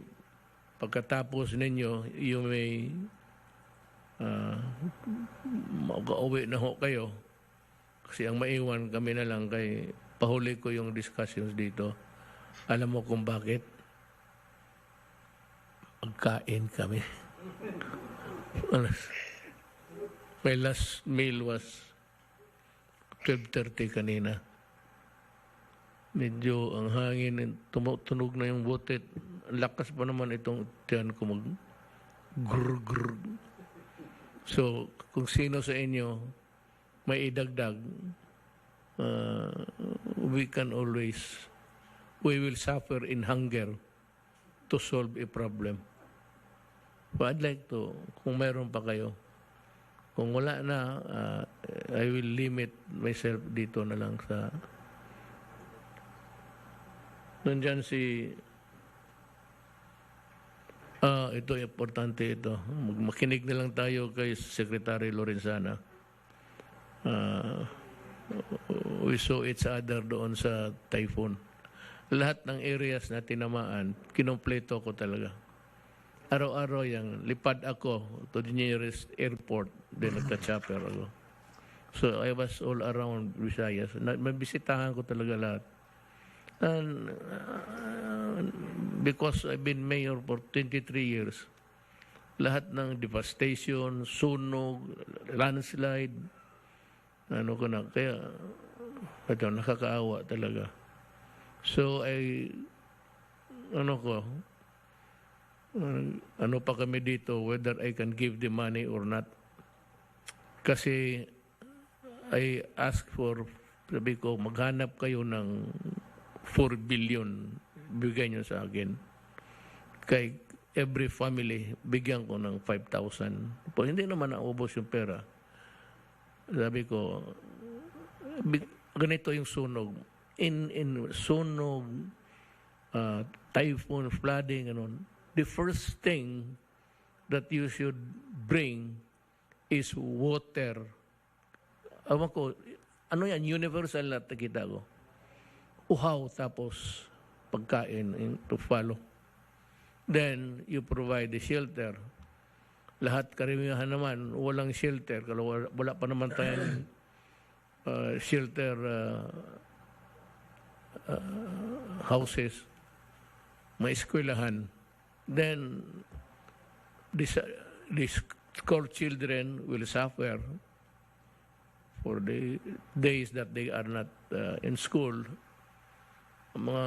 pagkatapos ninyo, you may mag-uwi na ho kayo kasi ang maiwan kami na lang kay pahuli ko yung discussions dito. Alam mo kung bakit? Magkain kami. My last meal was 12:30 kanina. Medyo ang hangin, tumutunog na yung butit. Lakas pa naman itong tiyan ko mag grrr. So, kung sino sa inyo may idagdag, we will suffer in hunger to solve a problem. But I'd like to, kung meron pa kayo, kung wala na, I will limit myself dito na lang sa... Nandyan si... ito, importante ito. Makinig na lang tayo kay Secretary Lorenzana. We saw each other doon sa typhoon. Lahat ng areas na tinamaan, kinompleto ko talaga. Araw-araw yang lipad ako to the nearest airport, then nagka-chopper ako. So I was all around Visayas. Mabisitahan ko talaga lahat. And because I've been mayor for 23 years, lahat ng devastation, sunog, landslide, ano ko na, kaya ito, nakakaawa talaga. So ano pa kami dito, whether I can give the money or not. Kasi I ask for, sabi ko, maghanap kayo ng 4 billion, bigay nyo sa akin. Kay every family, bigyan ko ng 5,000. Po, hindi naman naubos yung pera. Sabi ko, ganito yung sunog. In sunog, typhoon, flooding, the first thing that you should bring is water. Awan ko, ano yan, universal na nakita ko. Uhaw, tapos pagkain to follow. Then, you provide the shelter. Lahat karamihan naman, walang shelter. Wala pa naman tayong shelter houses, may eskwelahan. Then, these school children will suffer for the days that they are not in school. Mga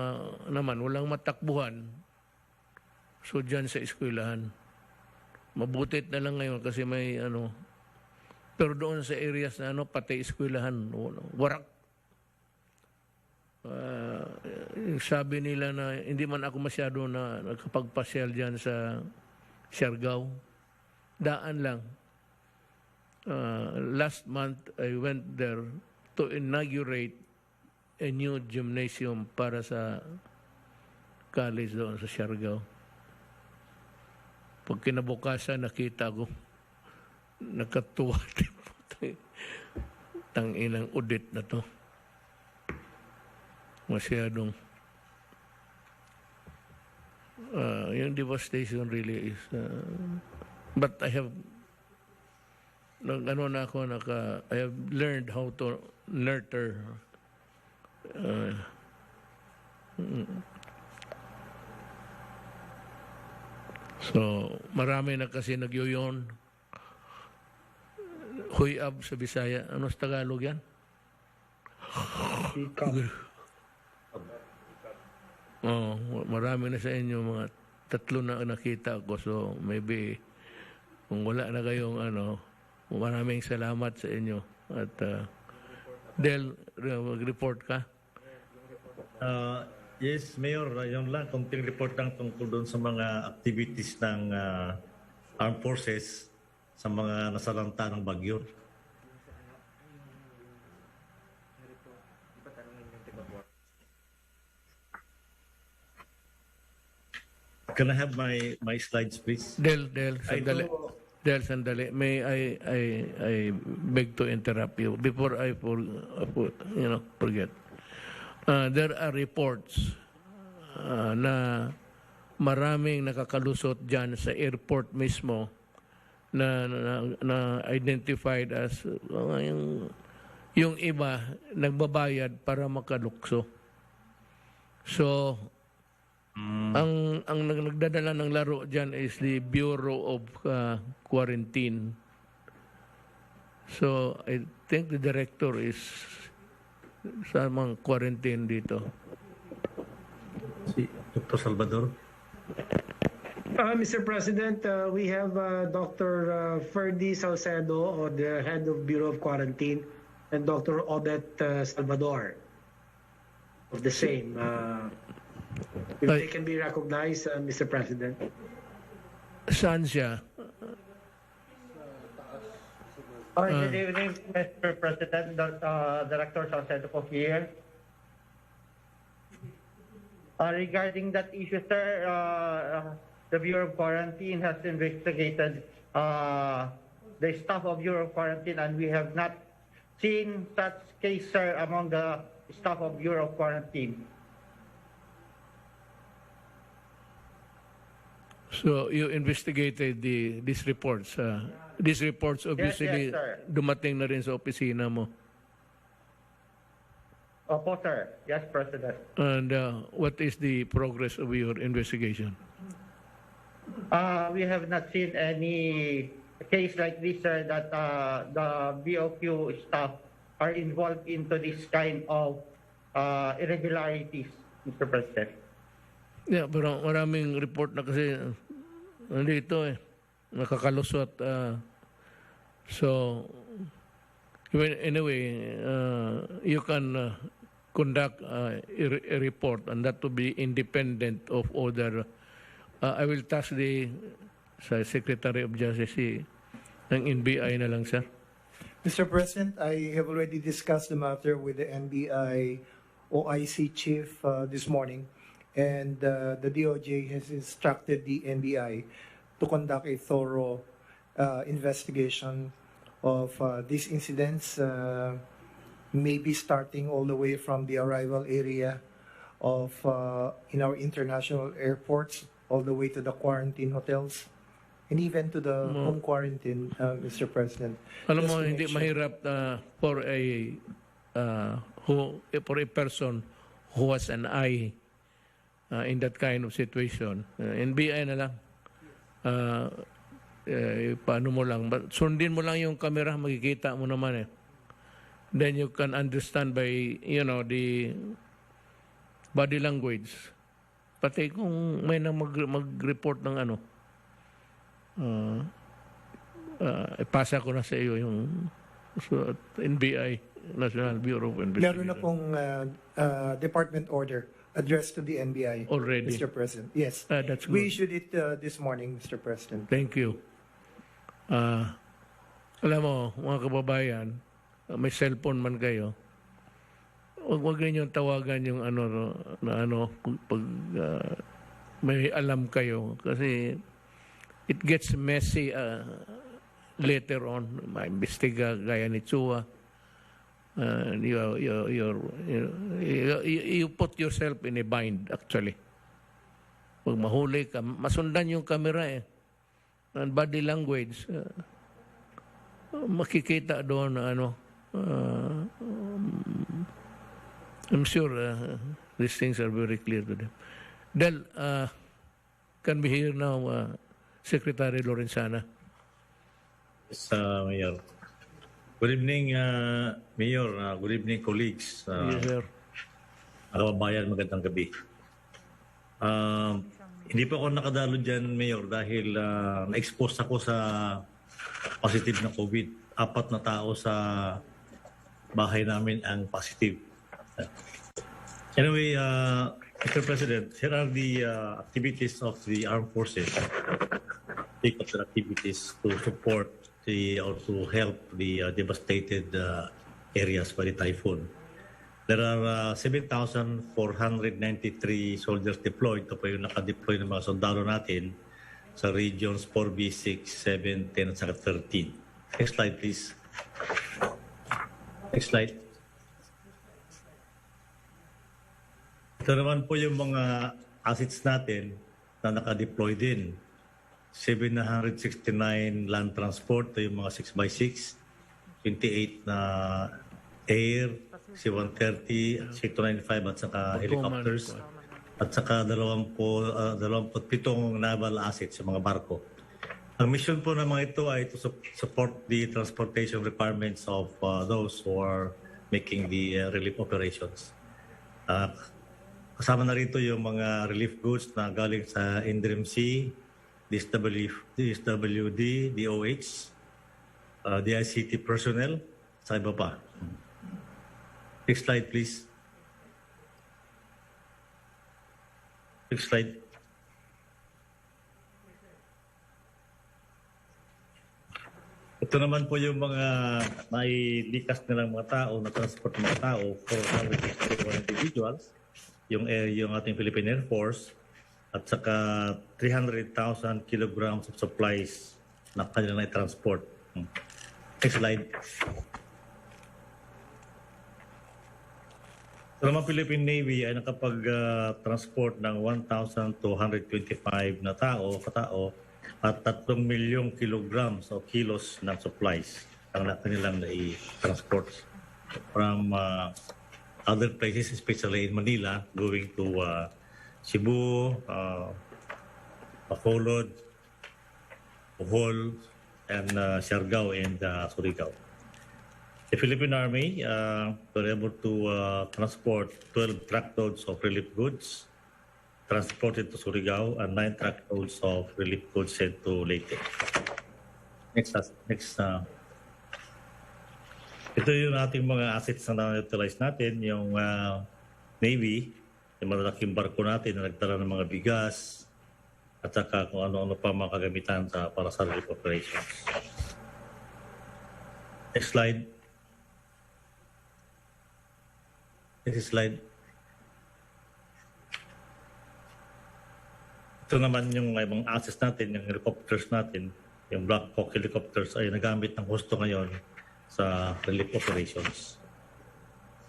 naman, walang matakbuhan. So, dyan sa eskwelahan. Mabutit na lang ngayon kasi may pero doon sa areas na pati eskwelahan, warak. Sabi nila na hindi man ako masyado na nagkapagpasyal dyan sa Siargao. Daan lang. Last month, I went there to inaugurate a new gymnasium para sa college doon sa Siargao. Pag kinabukasan, nakita ko, nakatuwa. Tang-inang udit na to. Masyadong yung devastation really is but I have I have learned how to nurture so marami na kasi nagyuyon huyab sa Bisaya. Ano sa Tagalog yan? Marami na sa inyo, mga 3 na nakita ko. So, maybe, kung wala na kayong maraming salamat sa inyo. At, Del, mag-report ka? Yes, Mayor, yun lang. Kunting report lang tungkol doon sa mga activities ng armed forces sa mga nasalanta ng bagyo. Can I have my slides, please? Del, sandali. Del, sandali. May I beg to interrupt you before I forget. There are reports na maraming nakakalusot dyan sa airport mismo na identified as yung iba nagbabayad para makalukso. So, ang nagdadala ng laro dyan is the Bureau of Quarantine. So, I think the director is sa mga quarantine dito. Si Dr. Salvador. Mr. President, we have Dr. Ferdy Salcedo, the head of Bureau of Quarantine, and Dr. Odette Salvador of the same. If they can be recognized, Mr. President. Saan siya? Good evening, Mr. President, Director Salcedo po here. Regarding that issue, sir, the Bureau of Quarantine has investigated the staff of Bureau of Quarantine, and we have not seen such case, sir, among the staff of Bureau of Quarantine. So you investigated these reports. These reports obviously yes, sir. dumating na rin sa opisina mo. Opo, sir. Yes, President. And what is the progress of your investigation? We have not seen any case like this, sir, that the BOQ staff are involved into this kind of irregularities, Mr. President. Yeah, pero maraming report na kasi nandito nakakalusot. So, anyway, you can conduct a report and that to be independent of other. I will task the Secretary of Justice ng NBI na lang, sir. Mr. President, I have already discussed the matter with the NBI OIC chief this morning, and the DOJ has instructed the NBI to conduct a thorough investigation of these incidents, maybe starting all the way from the arrival area of in our international airports, all the way to the quarantine hotels, and even to the home quarantine, Mr. President. Alam Just mo, to make hindi sure. mahirap for a person who has an eye in that kind of situation. NBI na lang. Paano mo lang. But sundin mo lang yung camera, makikita mo naman eh. Then you can understand by, the body language. Pati kung may na mag-report ng ipasa ko na sa iyo yung NBI, National Bureau of Investigation. Meron na pong department order addressed to the NBI. Already? Mr. President. Yes. That's good. We issued it this morning, Mr. President. Thank you. Alam mo, mga kababayan, may cellphone man kayo, wag ninyong tawagan yung pag may alam kayo kasi it gets messy later on. Maimbestiga gaya ni Chua. You put yourself in a bind actually. Pag mahuli ka, masundan yung camera eh. And body language. Makikita doon na I'm sure these things are very clear to them. Del, can we hear now Secretary Lorenzana? Yes, Mayor. Good evening, Mayor. Good evening, colleagues. Yes, sir. Kababayan, magandang gabi. Hindi pa ako nakadalo dyan, Mayor, dahil na-expose ako sa positive na COVID. 4 na tao sa bahay namin ang positive. Anyway, Mr. President, here are the activities of the armed forces. Take up their activities to support or to help the devastated areas by the typhoon. There are 7,493 soldiers deployed. Ito po yung nakadeploy ng mga sundalo natin sa regions 4B, 6, 7, 10, at saka 13. Next slide, please. Next slide. Ito naman po yung mga assets natin na nakadeploy din. 769 land transport, ito yung mga 6x6, 28 na air, C-130, C-295 at saka helicopters, at saka 27 naval assets sa mga barko. Ang mission po ng mga ito ay to support the transportation requirements of those who are making the relief operations. Kasama na rito yung mga relief goods na galing sa NDRMC, DSWD, DOH, DICT personnel, sa iba pa. Next slide, please. Next slide. Ito naman po yung mga nailikas nilang mga tao, na transport ng mga tao, 461 individuals, yung ating Philippine Air Force, at saka 300,000 kilograms of supplies na kanilang i-transport. Next slide. Ito naman Philippine Navy ay nakapag-transport ng 1,225 na katao, at 3 milyong kilograms o kilos ng supplies ang kanilang i-transport from other places, especially in Manila, going to Cebu, Bacolod, Bohol, and Siargao and Surigao. The Philippine Army were able to transport 12 truckloads of relief goods transported to Surigao, and 9 truckloads of relief goods sent to Leyte. Next. Ito yung ating mga assets na na-utilize natin, yung Navy, yung malalaking barko natin na nagdala ng mga bigas, at saka kung ano-ano pa mga kagamitan para sa relief operations. Next slide. Next slide. Ito naman yung mga assets natin, yung helicopters natin, yung Black Hawk helicopters ay nagamit ng gusto ngayon sa relief operations.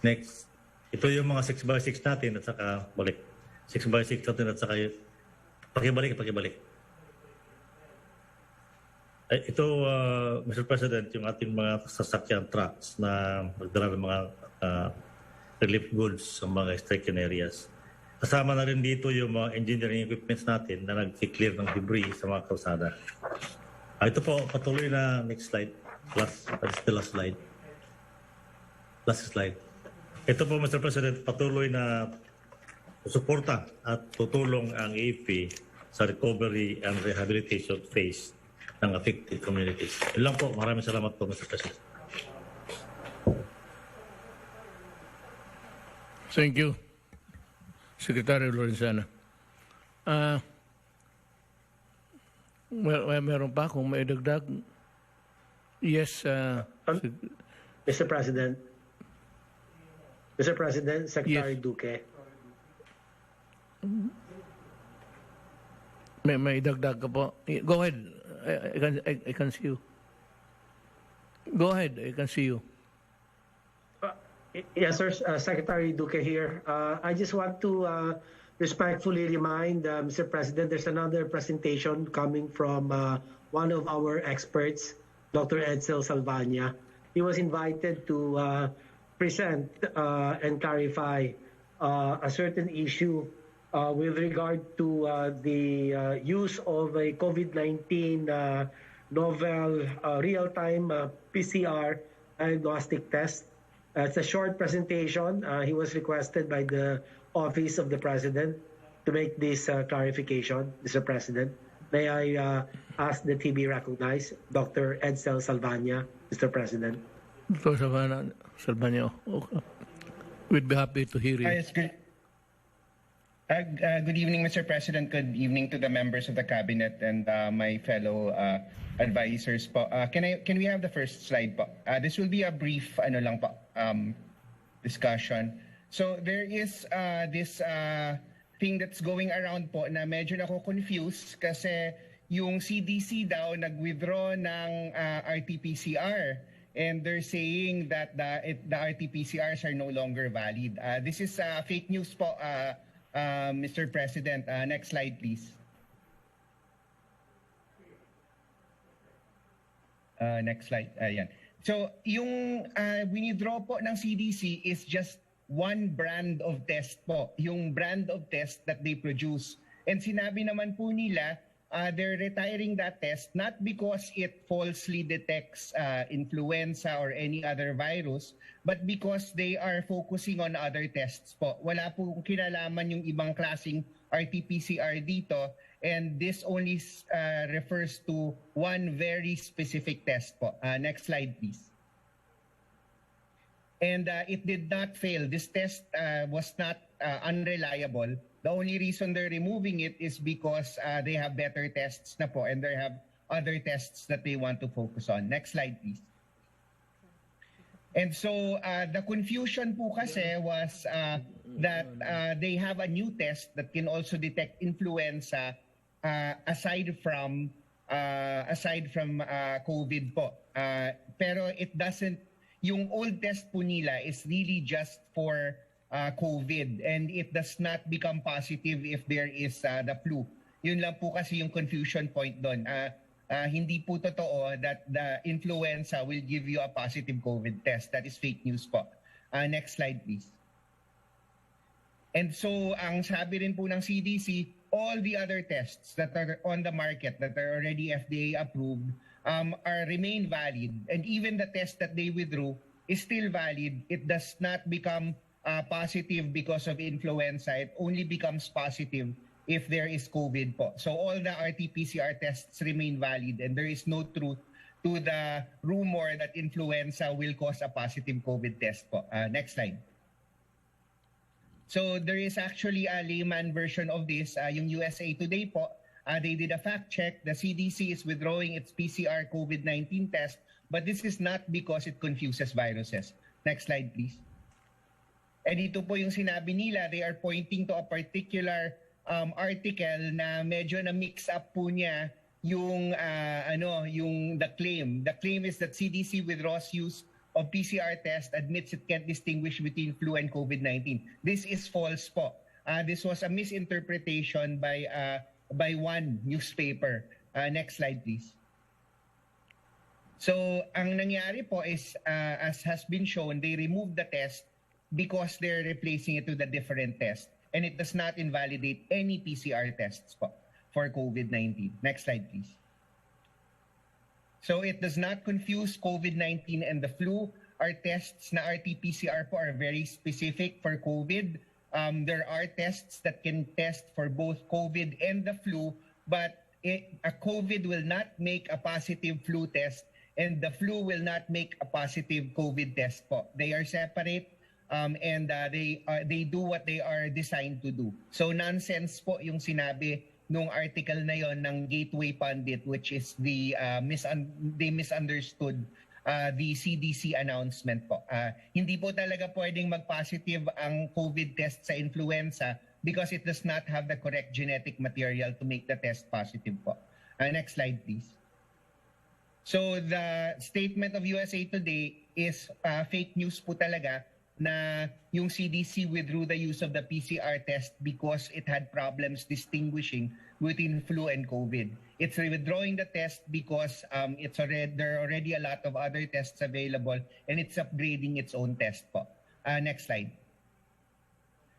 Next. Ito yung mga 6x6 natin at saka balik. 6x6 natin at saka pakibalik. Ito, Mr. President, yung ating mga sasakyan trucks na magdala ng mga relief goods sa mga stricken areas. Kasama na rin dito yung mga engineering equipments natin na nag-clear ng debris sa mga kalsada. Ito po, patuloy na next slide. That's the last slide. Last slide. Ito po, Mr. President, patuloy na suporta at tutulong ang AFP sa recovery and rehabilitation phase ng affected communities. Yun lang po. Maraming salamat po, Mr. President. Thank you, Secretary Lorenzana. Meron pa kung may dagdag. Yes, Mr. President, Secretary Yes. Duque. may dagdag ka po. Go ahead. I can see you. Go ahead. I can see you. Yes, sir. Secretary Duque here. I just want to respectfully remind Mr. President, there's another presentation coming from one of our experts, Dr. Edsel Salvania. He was invited to present and clarify a certain issue with regard to the use of a COVID-19 novel real-time PCR diagnostic test. It's a short presentation. He was requested by the Office of the President to make this clarification, Mr. President. May I ask that he be recognized, Dr. Edsel Salvania, Mr. President. Dr. Salvania, okay. We'd be happy to hear you. Yes, good evening, Mr. President. Good evening to the members of the Cabinet and my fellow advisors po. Can we have the first slide po? This will be a brief discussion. So there is this thing that's going around po na medyo nako-confuse kasi yung CDC daw nag-withdraw ng RT-PCR and they're saying that the RT-PCRs are no longer valid. This is fake news po, Mr. President. Next slide, please. Next slide. Ayan. So, yung winidraw po ng CDC is just one brand of test po. Yung brand of test that they produce. And sinabi naman po nila, they're retiring that test not because it falsely detects influenza or any other virus, but because they are focusing on other tests po. Wala po kinalaman yung ibang klaseng RT-PCR dito. And this only refers to one very specific test po. Next slide, please. And it did not fail. This test was not unreliable. The only reason they're removing it is because they have better tests na po and they have other tests that they want to focus on. Next slide, please. And so the confusion po kasi was that they have a new test that can also detect influenza aside from COVID po. Pero it doesn't, yung old test po nila is really just for COVID, and it does not become positive if there is the flu. Yun lang po kasi yung confusion point doon. Hindi po totoo that the influenza will give you a positive COVID test. That is fake news po. Next slide, please. And so, ang sabi rin po ng CDC, all the other tests that are on the market that are already FDA approved remain valid. And even the test that they withdrew is still valid. It does not become positive because of influenza. It only becomes positive if there is COVID po. So all the RT-PCR tests remain valid, and there is no truth to the rumor that influenza will cause a positive COVID test po. Next slide. So there is actually a layman version of this. Yung USA Today po, they did a fact check. The CDC is withdrawing its PCR COVID-19 test, but this is not because it confuses viruses. Next slide, please. And ito po yung sinabi nila. They are pointing to a particular article na medyo na mix up po niya yung the claim. The claim is that CDC withdraws use of PCR test, admits it can't distinguish between flu and COVID-19. This is false po. This was a misinterpretation by one newspaper. Next slide, please. So ang nangyari po is, as has been shown, they removed the test because they're replacing it with a different test. And it does not invalidate any PCR tests po for COVID-19. Next slide, please. So it does not confuse COVID-19 and the flu. Our tests na RT-PCR po are very specific for COVID. There are tests that can test for both COVID and the flu, but a COVID will not make a positive flu test, and the flu will not make a positive COVID test po. They are separate. And they do what they are designed to do. So nonsense po yung sinabi nung article na yon ng Gateway Pundit, which is they misunderstood the CDC announcement po. Hindi po talaga pwedeng mag-positive ang COVID test sa influenza because it does not have the correct genetic material to make the test positive po. Next slide, please. So the statement of USA Today is fake news po talaga, na yung CDC withdrew the use of the PCR test because it had problems distinguishing between flu and COVID. It's withdrawing the test because there are already a lot of other tests available, and it's upgrading its own test po. Next slide.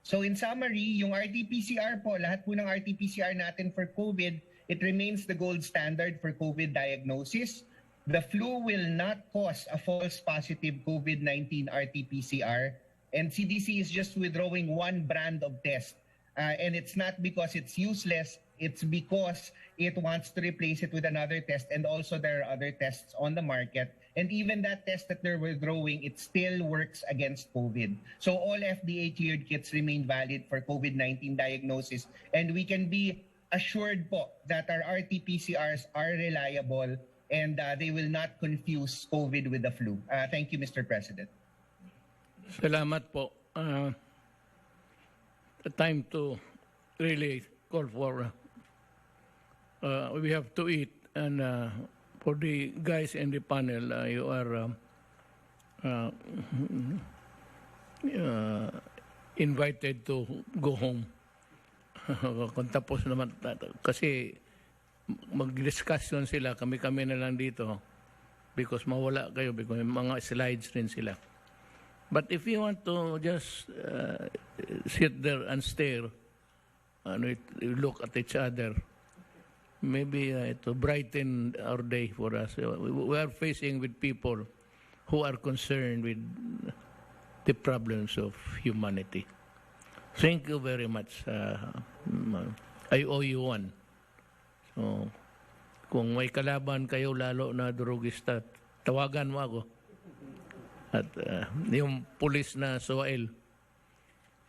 So in summary, yung RT-PCR po, lahat po ng RT-PCR natin for COVID, it remains the gold standard for COVID diagnosis. The flu will not cause a false positive COVID-19 RT-PCR, and CDC is just withdrawing one brand of test. And it's not because it's useless, it's because it wants to replace it with another test, and also there are other tests on the market. And even that test that they're withdrawing, it still works against COVID. So all FDA-cleared kits remain valid for COVID-19 diagnosis, and we can be assured po that our RT-PCRs are reliable, and they will not confuse COVID with the flu. Thank you, Mr. President. Salamat po. Time to really call for, we have to eat, and for the guys in the panel, you are invited to go home. Kung tapos naman, kasi mag-discussion sila, kami-kami na lang dito because mawala kayo, because mga slides rin sila. But if you want to just sit there and stare and look at each other, maybe to brighten our day for us. We are facing with people who are concerned with the problems of humanity. Thank you very much. I owe you one. So, kung may kalaban kayo lalo na drugista, tawagan mo ako. At yung pulis na Soail,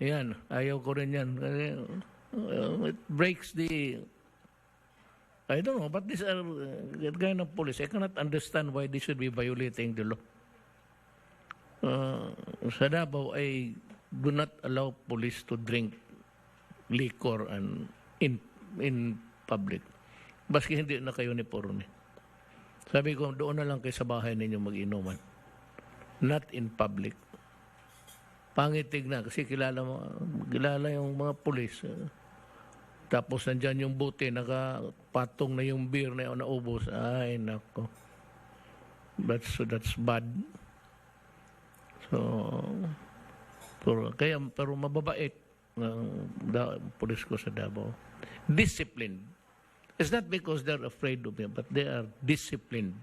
yan, ayaw ko rin yan. Kasi it breaks the I don't know, but these are that kind of police. I cannot understand why they should be violating the law. Sa Davao, I do not allow police to drink liquor and in public. Baski hindi na kayo uniforme. Sabi ko, doon na lang kayo sa bahay ninyo mag-inuman. Not in public. Pangit tignan kasi kilala yung mga pulis. Tapos nandyan yung buti, nakapatong na yung beer na naubos. Ay, nako. That's bad. So, pero mababait ng pulis ko sa Davao. Disciplined. It's not because they're afraid of me, but they are disciplined.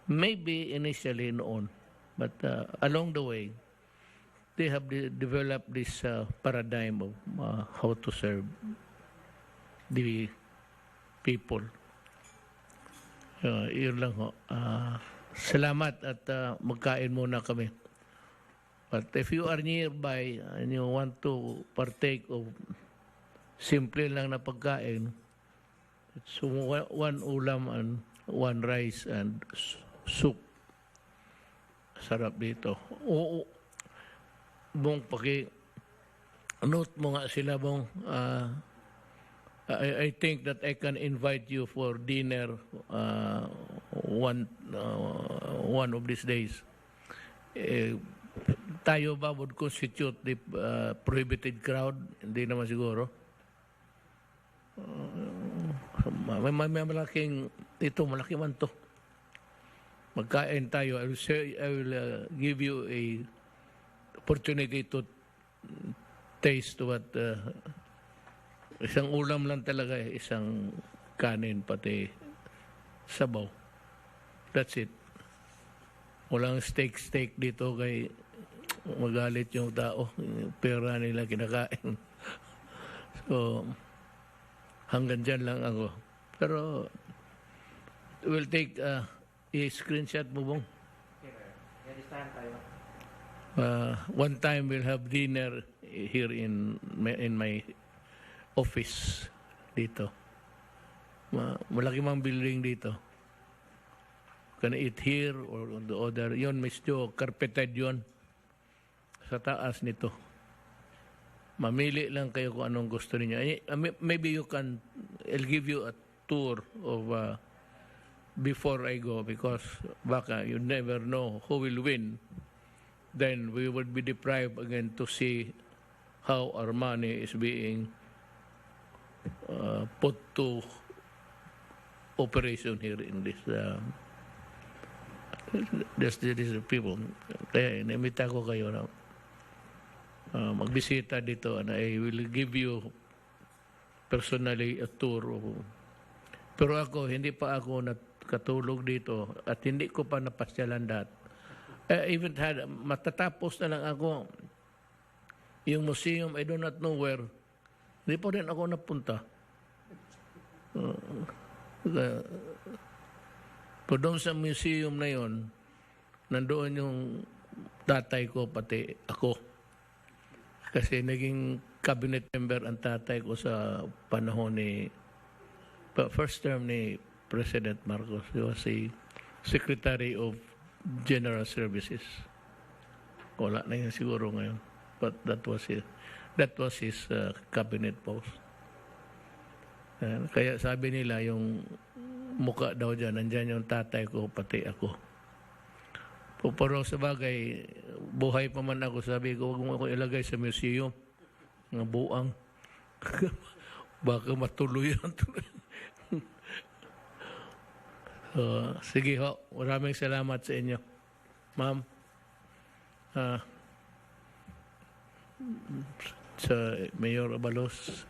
Maybe initially noon, but along the way, they have developed this paradigm of how to serve the people. Yun lang ho. Salamat at magkain muna kami. But if you are nearby and you want to partake of simple lang na pagkain, it's one ulam and one rice and soup. Sarap dito. Oo. Bong, note mo nga sila, Bong. I think that I can invite you for dinner one of these days. Tayo ba would constitute the prohibited crowd? Hindi naman siguro. May malaking, ito malaki man to. Magkain tayo. I will give you a opportunity to taste what isang ulam lang talaga, isang kanin pati sabaw. That's it. Walang steak dito kay magalit yung tao. Yung pera nila kinakain. So, hanggang dyan lang ako. Pero, we'll take i-screenshot mo, Bong. One time we'll have dinner here in my office dito. Malaki mang building dito. Can eat here or on the other. Yun, Miss Jo, carpeted yun. Sa taas nito. Mamili lang kayo kung anong gusto niyo. Maybe I'll give you a tour of before I go because baka you never know who will win. Then we would be deprived again to see how our money is being put to operation here in this these people. Kaya inimita ko kayo na magbisita dito and I will give you personally a tour. Pero ako, hindi pa ako nakatulog dito at hindi ko pa napasyalan lahat. Even had, matatapos na lang ako yung museum, I do not know where. Hindi pa rin ako napunta. Pero doon sa museum na yon, nandoon yung tatay ko pati ako. Kasi naging cabinet member ang tatay ko sa panahon first term ni President Marcos. He was a Secretary of General Services. Wala na yun siguro ngayon. But that was his cabinet post. Kaya sabi nila yung muka daw dyan, nandyan yung tatay ko, pati ako. Pero sa bagay, buhay pa man ako, sabi ko, huwag mo ako ilagay sa museum. Nga buang. Baka matuloy yan. Sige ho, maraming salamat sa inyo. Ma'am, sa Mayor Abalos,